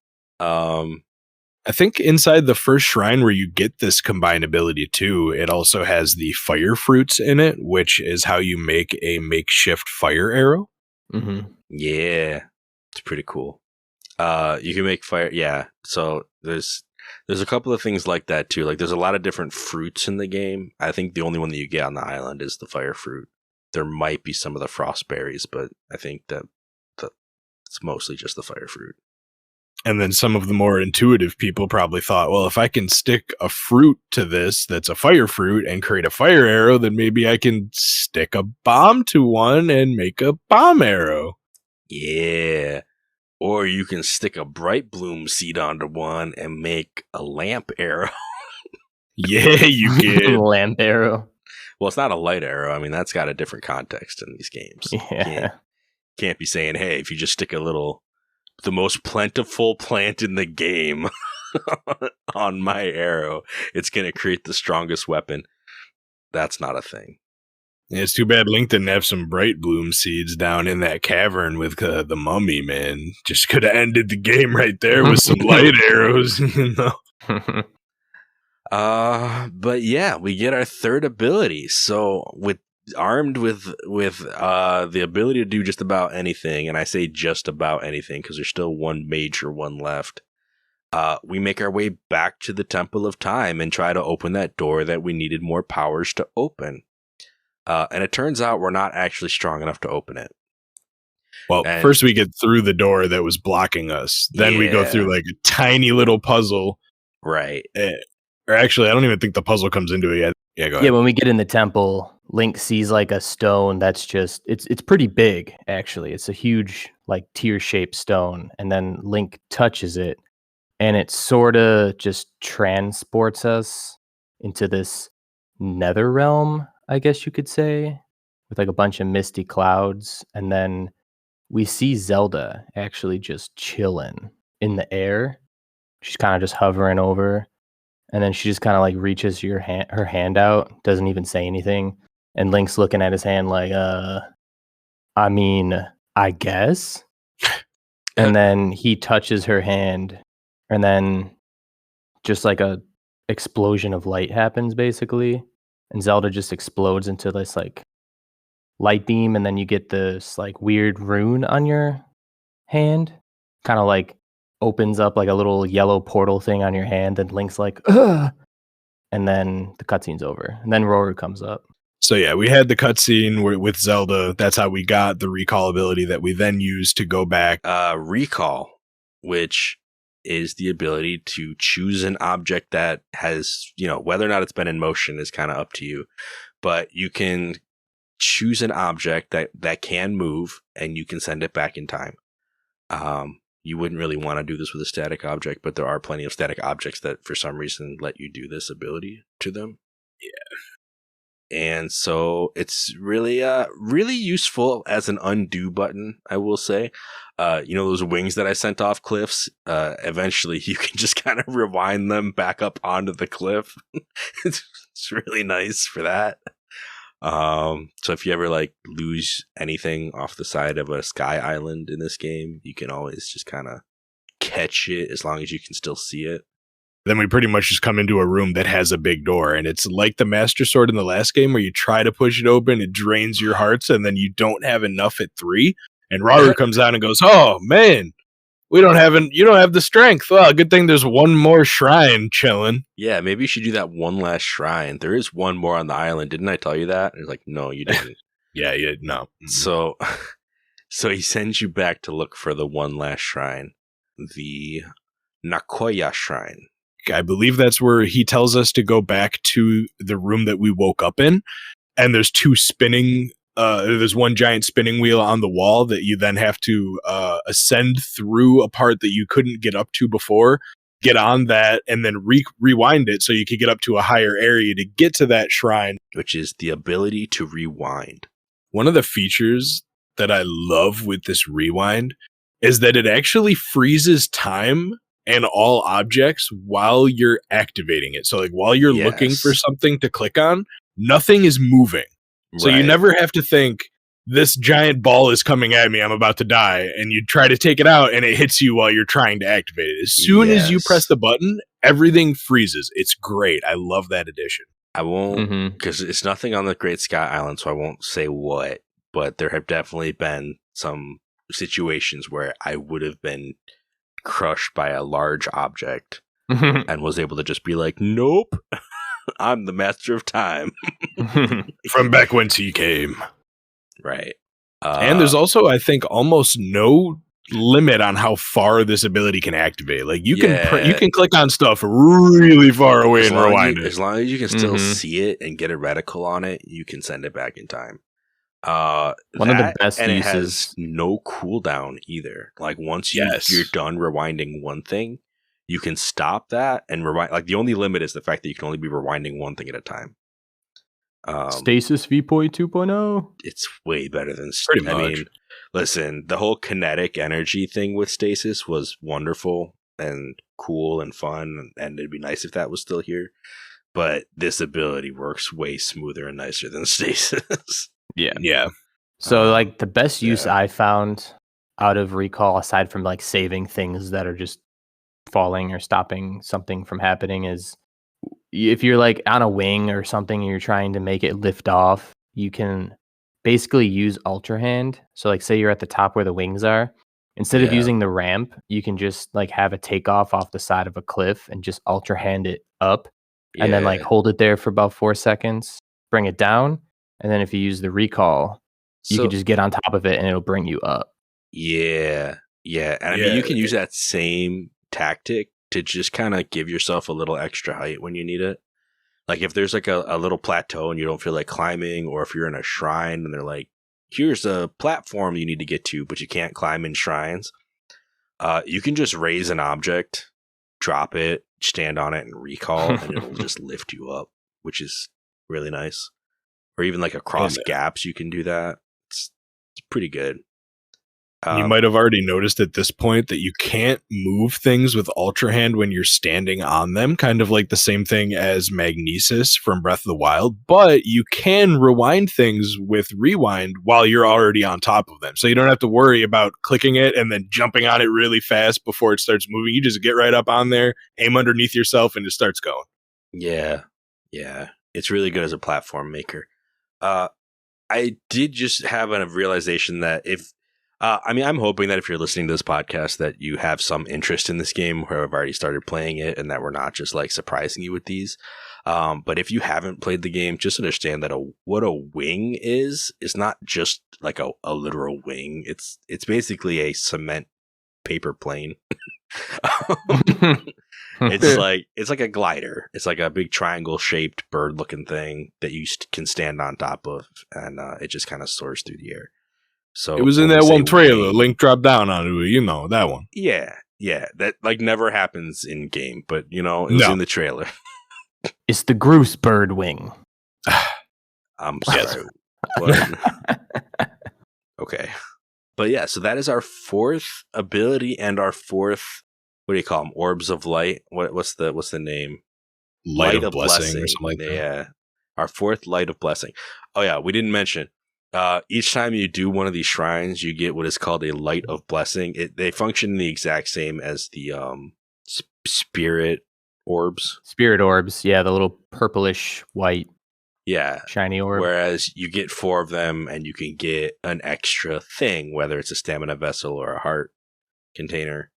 I think inside the first shrine where you get this combined ability too, it also has the fire fruits in it, which is how you make a makeshift fire arrow. Mm-hmm. Yeah. It's pretty cool. You can make fire. Yeah. So there's a couple of things like that too. Like there's a lot of different fruits in the game. I think the only one that you get on the island is the fire fruit. There might be some of the frost berries, but I think that it's mostly just the fire fruit. And then some of the more intuitive people probably thought, well, if I can stick a fruit to this that's a fire fruit and create a fire arrow, then maybe I can stick a bomb to one and make a bomb arrow. Yeah. Or you can stick a bright bloom seed onto one and make a lamp arrow. Yeah, you can. Lamp arrow. Well, it's not a light arrow. I mean, that's got a different context in these games. Yeah. Can't be saying, hey, if you just stick the most plentiful plant in the game on my arrow, it's going to create the strongest weapon. That's not a thing. Yeah, it's too bad Link didn't have some bright bloom seeds down in that cavern with the mummy, man. Just could have ended the game right there with some light arrows, you know? But yeah, we get our third ability. So armed with the ability to do just about anything, and I say just about anything because there's still one major one left. We make our way back to the Temple of Time and try to open that door that we needed more powers to open. And it turns out we're not actually strong enough to open it. Well, first we get through the door that was blocking us. Then we go through like a tiny little puzzle. Right. Or actually, I don't even think the puzzle comes into it yet. Yeah, go ahead. Yeah, when we get in the temple, Link sees like a stone that's just it's pretty big actually. It's a huge like tear-shaped stone, and then Link touches it and it sort of just transports us into this nether realm, I guess you could say, with like a bunch of misty clouds, and then we see Zelda actually just chilling in the air. She's kind of just hovering over. And then she just kind of like reaches her hand out, doesn't even say anything. And Link's looking at his hand like, I mean, I guess. And then he touches her hand, and then just like a explosion of light happens basically. And Zelda just explodes into this like light beam, and then you get this like weird rune on your hand. Kind of like opens up like a little yellow portal thing on your hand, and Link's like, ugh! And then the cutscene's over, and then Roru comes up. So yeah, we had the cutscene with Zelda. That's how we got the recall ability that we then used to go back. Recall, which is the ability to choose an object that has, whether or not it's been in motion is kind of up to you, but you can choose an object that can move, and you can send it back in time. You wouldn't really want to do this with a static object, but there are plenty of static objects that for some reason let you do this ability to them. Yeah. And so it's really, really useful as an undo button, I will say. Those wings that I sent off cliffs, eventually you can just kind of rewind them back up onto the cliff. It's really nice for that. So if you ever like lose anything off the side of a sky island in this game, you can always just kind of catch it as long as you can still see it. Then we pretty much just come into a room that has a big door, and it's like the Master Sword in the last game where you try to push it open, it drains your hearts, and then you don't have enough at 3. And Raru comes out and goes, "Oh man, you don't have the strength. Well, good thing there's one more shrine chilling." Yeah, maybe you should do that one last shrine. There is one more on the island. Didn't I tell you that? And it's like, no, you didn't. Yeah, no. So So he sends you back to look for the one last shrine, the Nakoya Shrine. I believe that's where he tells us to go back to the room that we woke up in. And there's there's one giant spinning wheel on the wall that you then have to ascend through a part that you couldn't get up to before, get on that, and then rewind it so you could get up to a higher area to get to that shrine. Which is the ability to rewind. One of the features that I love with this rewind is that it actually freezes time and all objects while you're activating it. So like while you're looking for something to click on, nothing is moving. So you never have to think, this giant ball is coming at me, I'm about to die, and you try to take it out and it hits you while you're trying to activate it. As soon as you press the button, everything freezes. It's great. I love that addition. I won't, because it's nothing on the Great Sky Island, so I won't say what, but there have definitely been some situations where I would have been crushed by a large object and was able to just be like, nope, I'm the master of time. From back whence he came. Right. And there's also, I think, almost no limit on how far this ability can activate. Like you can click on stuff really far away and rewind it. As long as you can still see it and get a reticle on it, you can send it back in time. One of the best uses. It has no cooldown either. Like once you're done rewinding one thing, you can stop that and rewind. Like the only limit is the fact that you can only be rewinding one thing at a time. Stasis V.2.0. It's way better than pretty much. I mean, listen, the whole kinetic energy thing with Stasis was wonderful and cool and fun, and it'd be nice if that was still here. But this ability works way smoother and nicer than Stasis. Yeah. So like the best use I found out of recall, aside from like saving things that are just falling or stopping something from happening, is if you're like on a wing or something and you're trying to make it lift off, you can basically use Ultra Hand. So like say you're at the top where the wings are, instead of using the ramp, you can just like have a takeoff off the side of a cliff and just Ultra Hand it up and then like hold it there for about 4 seconds, bring it down. And then if you use the recall, you can just get on top of it and it'll bring you up. Yeah. And I mean, you can use that same tactic to just kind of give yourself a little extra height when you need it. Like if there's like a little plateau and you don't feel like climbing, or if you're in a shrine and they're like, here's a platform you need to get to, but you can't climb in shrines. You can just raise an object, drop it, stand on it, and recall, and it'll just lift you up, which is really nice. Or even like across gaps, you can do that. It's pretty good. You might have already noticed at this point that you can't move things with Ultra Hand when you're standing on them, kind of like the same thing as Magnesis from Breath of the Wild, but you can rewind things with Rewind while you're already on top of them. So you don't have to worry about clicking it and then jumping on it really fast before it starts moving. You just get right up on there, aim underneath yourself, and it starts going. Yeah. It's really good as a platform maker. I did just have a realization that I'm hoping that if you're listening to this podcast that you have some interest in this game or have already started playing it, and that we're not just like surprising you with these. But if you haven't played the game, just understand that what a wing is not just like a literal wing. It's basically a cement paper plane. It's like a glider. It's like a big triangle shaped bird looking thing that you can stand on top of, and it just kind of soars through the air. So it was in that one trailer. Link dropped down onto it. You know that one. Yeah. That like never happens in game, but it was in the trailer. It's the Groose bird wing. I'm sorry. Okay. But yeah, so that is our fourth ability and our fourth, what do you call them? Orbs of light. What's the name? Light of blessing or something like that. Yeah. Our fourth light of blessing. Oh yeah, we didn't mention. Each time you do one of these shrines, you get what is called a light of blessing. They function the exact same as the spirit orbs. Spirit orbs, yeah, the little purplish white, shiny orb. Whereas you get 4 of them, and you can get an extra thing, whether it's a stamina vessel or a heart container.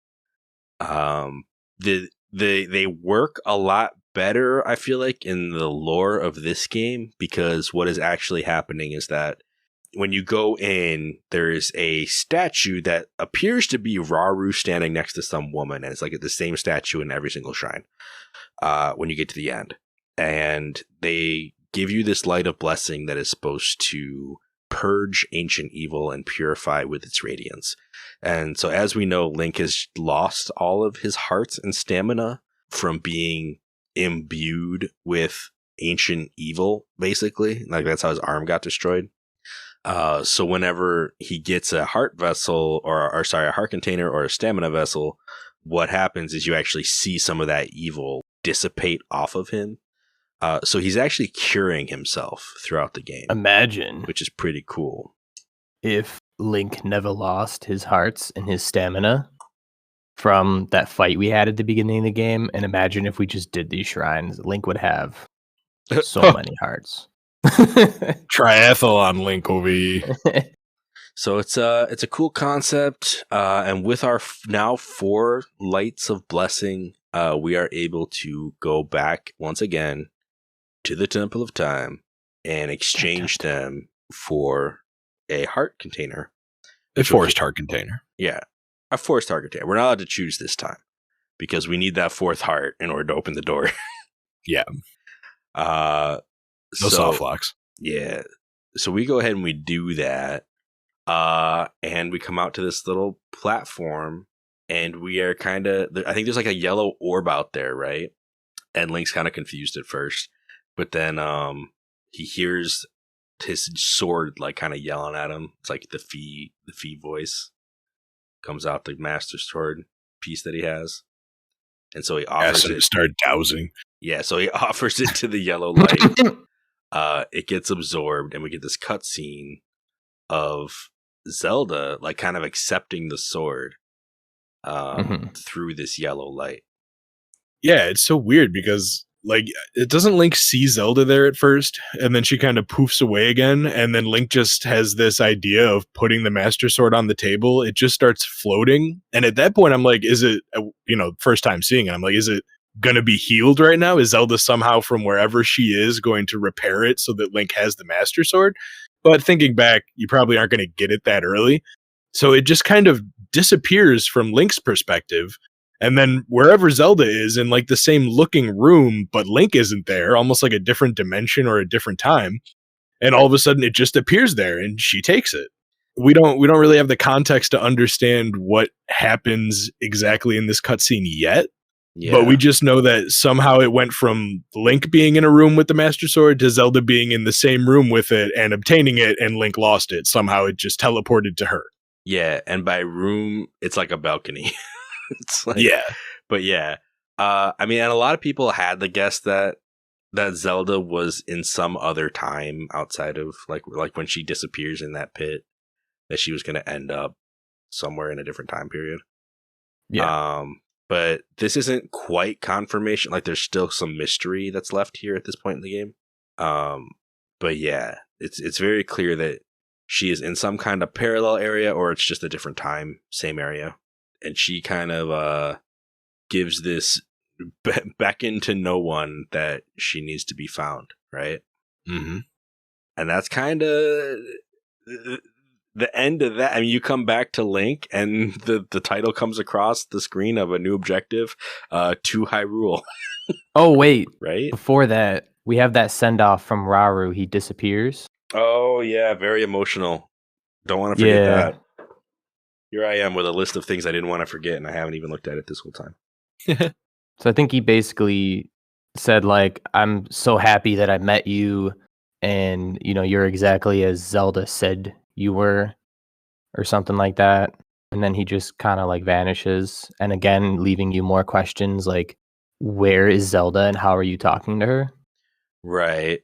They work a lot better, I feel like, in the lore of this game, because what is actually happening is that when you go in, there is a statue that appears to be Rauru standing next to some woman, and it's like the same statue in every single shrine. When you get to the end, and they give you this light of blessing that is supposed to purge ancient evil and purify with its radiance. And so, as we know, Link has lost all of his heart and stamina from being imbued with ancient evil, basically. Like, that's how his arm got destroyed. So whenever he gets a heart vessel or a heart container or a stamina vessel, what happens is you actually see some of that evil dissipate off of him. So he's actually curing himself throughout the game. Imagine which is pretty cool. If Link never lost his hearts and his stamina from that fight we had at the beginning of the game, and imagine if we just did these shrines, Link would have so many hearts. Triathlon Link OV. So it's a cool concept, and with our now 4 lights of blessing, we are able to go back once again to the Temple of Time and exchange them for a heart container. A forced heart container. Yeah, a forced heart container. We're not allowed to choose this time because we need that 4th heart in order to open the door. Yeah. No soft locks. Yeah. So we go ahead and we do that. And we come out to this little platform, and we are kind of, I think there's like a yellow orb out there, right? And Link's kind of confused at first, but then he hears his sword like kind of yelling at him. It's like the Fee voice comes out, the Master Sword piece that he has, and so he offers it. Start dowsing. Yeah, so he offers it to the yellow light. It gets absorbed, and we get this cutscene of Zelda like kind of accepting the sword through this yellow light. Yeah, it's so weird because like it doesn't Link see Zelda there at first, and then she kind of poofs away again, and then Link just has this idea of putting the Master Sword on the table. It just starts floating, and at that point I'm like, is it, first time seeing it, I'm like, is it gonna be healed right now? Is Zelda somehow from wherever she is going to repair it so that Link has the Master Sword? But thinking back, you probably aren't going to get it that early. So it just kind of disappears from Link's perspective. And then wherever Zelda is in like the same looking room, but Link isn't there, almost like a different dimension or a different time. And all of a sudden it just appears there and she takes it. We don't really have the context to understand what happens exactly in this cutscene yet. Yeah. But we just know that somehow it went from Link being in a room with the Master Sword to Zelda being in the same room with it and obtaining it, and Link lost it. Somehow it just teleported to her. Yeah, and by room, it's like a balcony. It's like, yeah. But yeah. I mean, and a lot of people had the guess that Zelda was in some other time outside of like when she disappears in that pit, that she was going to end up somewhere in a different time period. Yeah. But this isn't quite confirmation. Like, there's still some mystery that's left here at this point in the game. But yeah, it's very clear that she is in some kind of parallel area, or it's just a different time, same area. And she kind of gives this beckon to no one that she needs to be found, right? Mm-hmm. And that's kind of the end of that. I mean, you come back to Link, and the title comes across the screen of a new objective, to Hyrule. Oh, wait. Right? Before that, we have that send-off from Rauru. He disappears. Oh, yeah. Very emotional. Don't want to forget that. Here I am with a list of things I didn't want to forget, and I haven't even looked at it this whole time. So I think he basically said, like, I'm so happy that I met you, and, you're exactly as Zelda said you were, or something like that. And then he just kind of like vanishes, and again leaving you more questions like, where is Zelda and how are you talking to her? Right.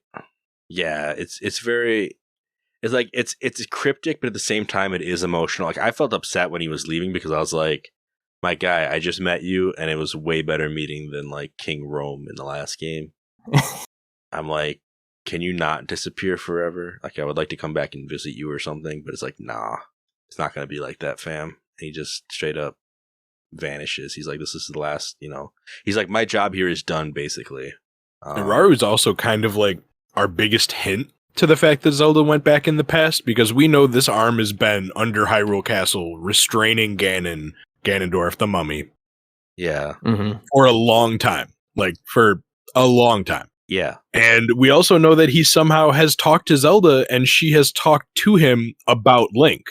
Yeah, it's like it's cryptic, but at the same time it is emotional. Like, I felt upset when he was leaving because I was like, my guy, I just met you and it was way better meeting than like King Rome in the last game. I'm like, can you not disappear forever? Like, I would like to come back and visit you or something, but it's like, nah, it's not going to be like that, fam. And he just straight up vanishes. He's like, this is the last, he's like, my job here is done, basically. And Rauru is also kind of like our biggest hint to the fact that Zelda went back in the past? Because we know this arm has been under Hyrule Castle restraining Ganondorf the mummy Yeah. for a long time. Like, for a long time. Yeah. And we also know that he somehow has talked to Zelda and she has talked to him about Link.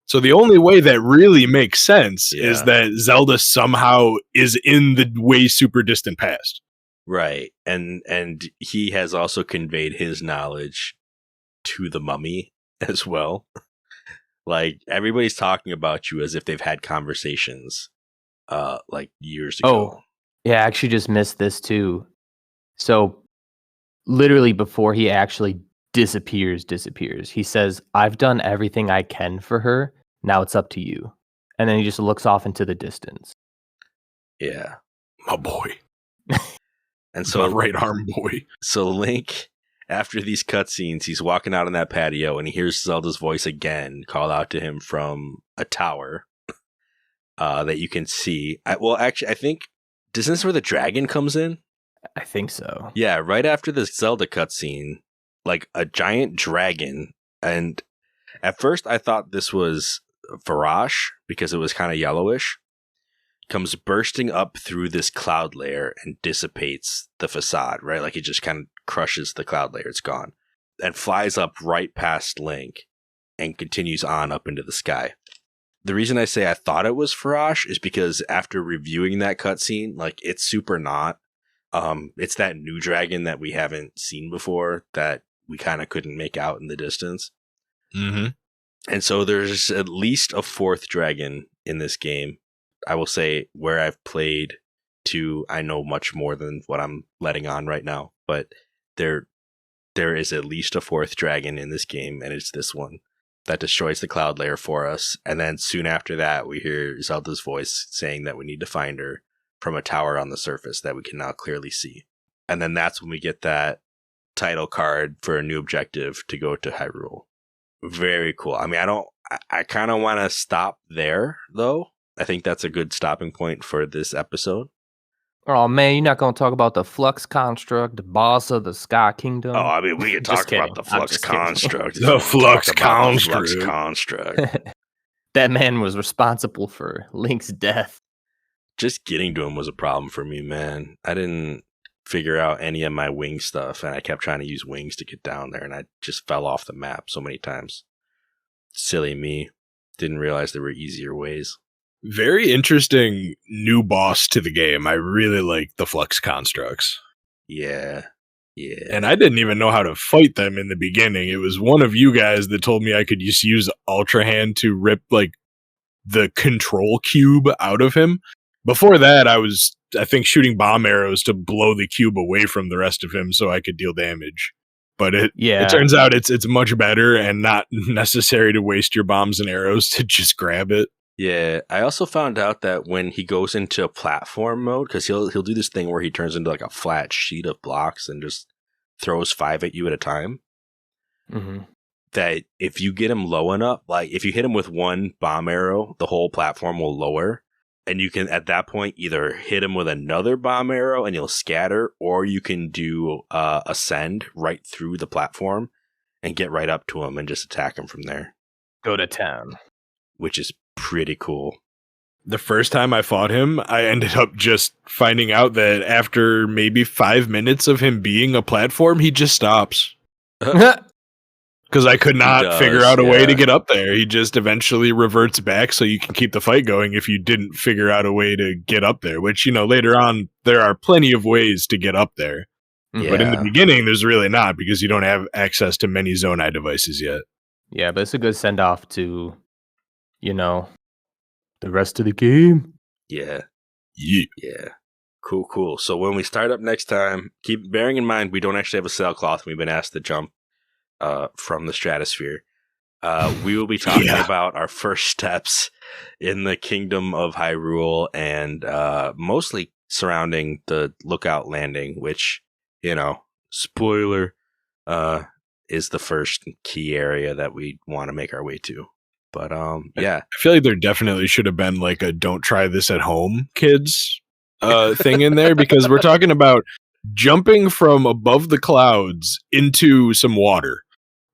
So the only way that really makes sense is that Zelda somehow is in the way super distant past. Right. And he has also conveyed his knowledge to the mummy as well. Like, everybody's talking about you as if they've had conversations like years ago. Oh, yeah, I actually just missed this too. So literally before he actually disappears, he says, "I've done everything I can for her. Now it's up to you." And then he just looks off into the distance. Yeah. My boy. And so my right arm boy. So Link, after these cutscenes, he's walking out on that patio and he hears Zelda's voice again call out to him from a tower that you can see. I think, isn't this where the dragon comes in? I think so. Yeah, right after the Zelda cutscene, like a giant dragon. And at first I thought this was Varash because it was kind of yellowish. Comes bursting up through this cloud layer and dissipates the facade, right? Like it just kind of crushes the cloud layer. It's gone. And flies up right past Link and continues on up into the sky. The reason I say I thought it was Varash is because after reviewing that cutscene, like it's super not. It's that new dragon that we haven't seen before that we kind of couldn't make out in the distance. Mm-hmm. And so there's at least a fourth dragon in this game. I will say where I've played to, I know much more than what I'm letting on right now, but there is at least a fourth dragon in this game, and it's this one that destroys the cloud layer for us. And then soon after that, we hear Zelda's voice saying that we need to find her from a tower on the surface that we can now clearly see. And then that's when we get that title card for a new objective to go to Hyrule. Very cool. I mean, I kind of want to stop there, though. I think that's a good stopping point for this episode. Oh man, you're not going to talk about the Flux Construct, the boss of the Sky Kingdom? Oh, I mean, we could talk about the Flux Construct. The Flux Construct. That man was responsible for Link's death. Just getting to him was a problem for me, man. I didn't figure out any of my wing stuff, and I kept trying to use wings to get down there, and I just fell off the map so many times. Silly me. Didn't realize there were easier ways. Very interesting new boss to the game. I really like the Flux Constructs. Yeah. And I didn't even know how to fight them in the beginning. It was one of you guys that told me I could just use Ultra Hand to rip like the control cube out of him. Before that, I think, shooting bomb arrows to blow the cube away from the rest of him so I could deal damage. But it turns out it's much better and not necessary to waste your bombs and arrows to just grab it. Yeah, I also found out that when he goes into platform mode, because he'll do this thing where he turns into like a flat sheet of blocks and just throws 5 at you at a time. Mm-hmm. That if you get him low enough, like if you hit him with one bomb arrow, the whole platform will lower. And you can, at that point, either hit him with another bomb arrow and he'll scatter, or you can do ascend right through the platform and get right up to him and just attack him from there. Go to town. Which is pretty cool. The first time I fought him, I ended up just finding out that after maybe 5 minutes of him being a platform, he just stops. Because I could not figure out a way to get up there. He just eventually reverts back so you can keep the fight going if you didn't figure out a way to get up there. Which, later on, there are plenty of ways to get up there. Yeah. But in the beginning, there's really not, because you don't have access to many Zonai devices yet. Yeah, but it's a good send-off to, the rest of the game. Yeah. Cool. So when we start up next time, keep bearing in mind we don't actually have a sailcloth. We've been asked to jump from the stratosphere. We will be talking about our first steps in the Kingdom of Hyrule, and mostly surrounding the Lookout Landing, which, spoiler, is the first key area that we want to make our way to. But I feel like there definitely should have been like a "don't try this at home, kids" thing in there, because we're talking about jumping from above the clouds into some water.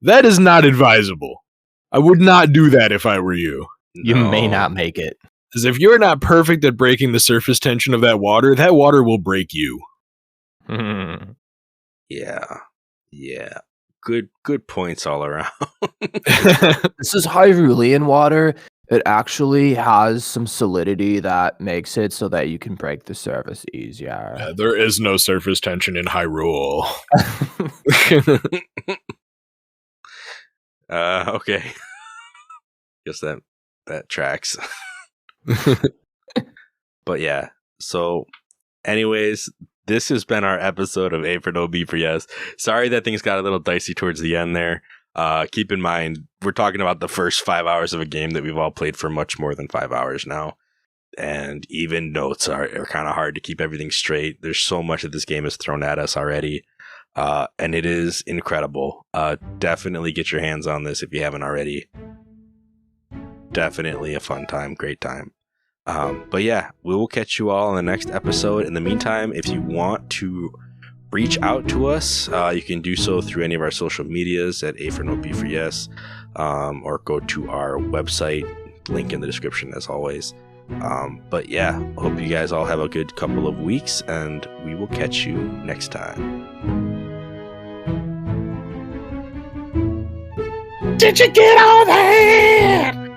That is not advisable. I would not do that if I were you. You may not make it. Because if you're not perfect at breaking the surface tension of that water will break you. Yeah. Good points all around. This is Hyrulean water. It actually has some solidity that makes it so that you can break the surface easier. There is no surface tension in Hyrule. Okay. Guess that tracks. But yeah, so anyways, this has been our episode of A4NB4Y. Sorry that things got a little dicey towards the end there. Keep in mind, we're talking about the first 5 hours of a game that we've all played for much more than 5 hours now. And even notes are kind of hard to keep everything straight. There's so much that this game has thrown at us already. And it is incredible. Definitely get your hands on this if you haven't already. Definitely a fun time, great time. But yeah, we will catch you all in the next episode. In the meantime, if you want to reach out to us, you can do so through any of our social medias at A4NB4Y, or go to our website, link in the description as always. But yeah, hope you guys all have a good couple of weeks, and we will catch you next time. Did you get all that?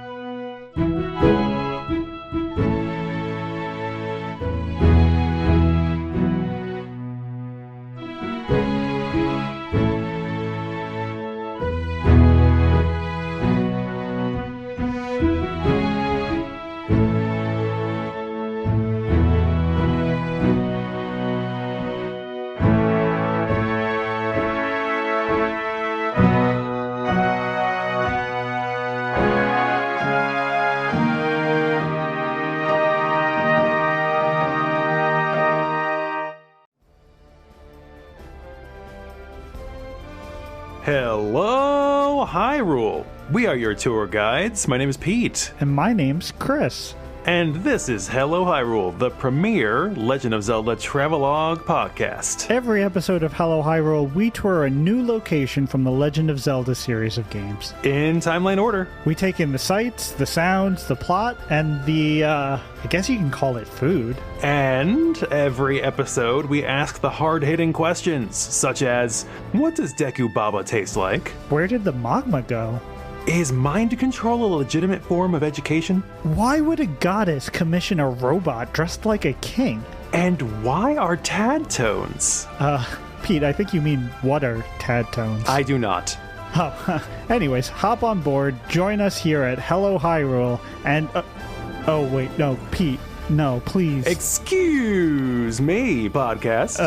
Hello, Hyrule. We are your tour guides. My name is Pete. And my name's Chris. And this is Hello Hyrule, the premier Legend of Zelda travelogue podcast. Every episode of Hello Hyrule, we tour a new location from the Legend of Zelda series of games. In timeline order. We take in the sights, the sounds, the plot, and the, I guess you can call it food. And every episode, we ask the hard-hitting questions, such as, what does Deku Baba taste like? Where did the magma go? Is mind control a legitimate form of education? Why would a goddess commission a robot dressed like a king? And why are tad tones? Pete, I think you mean what are tad tones? I do not. Oh, anyways, hop on board, join us here at Hello Hyrule, and, oh wait, no, Pete, no, please. Excuse me, podcast.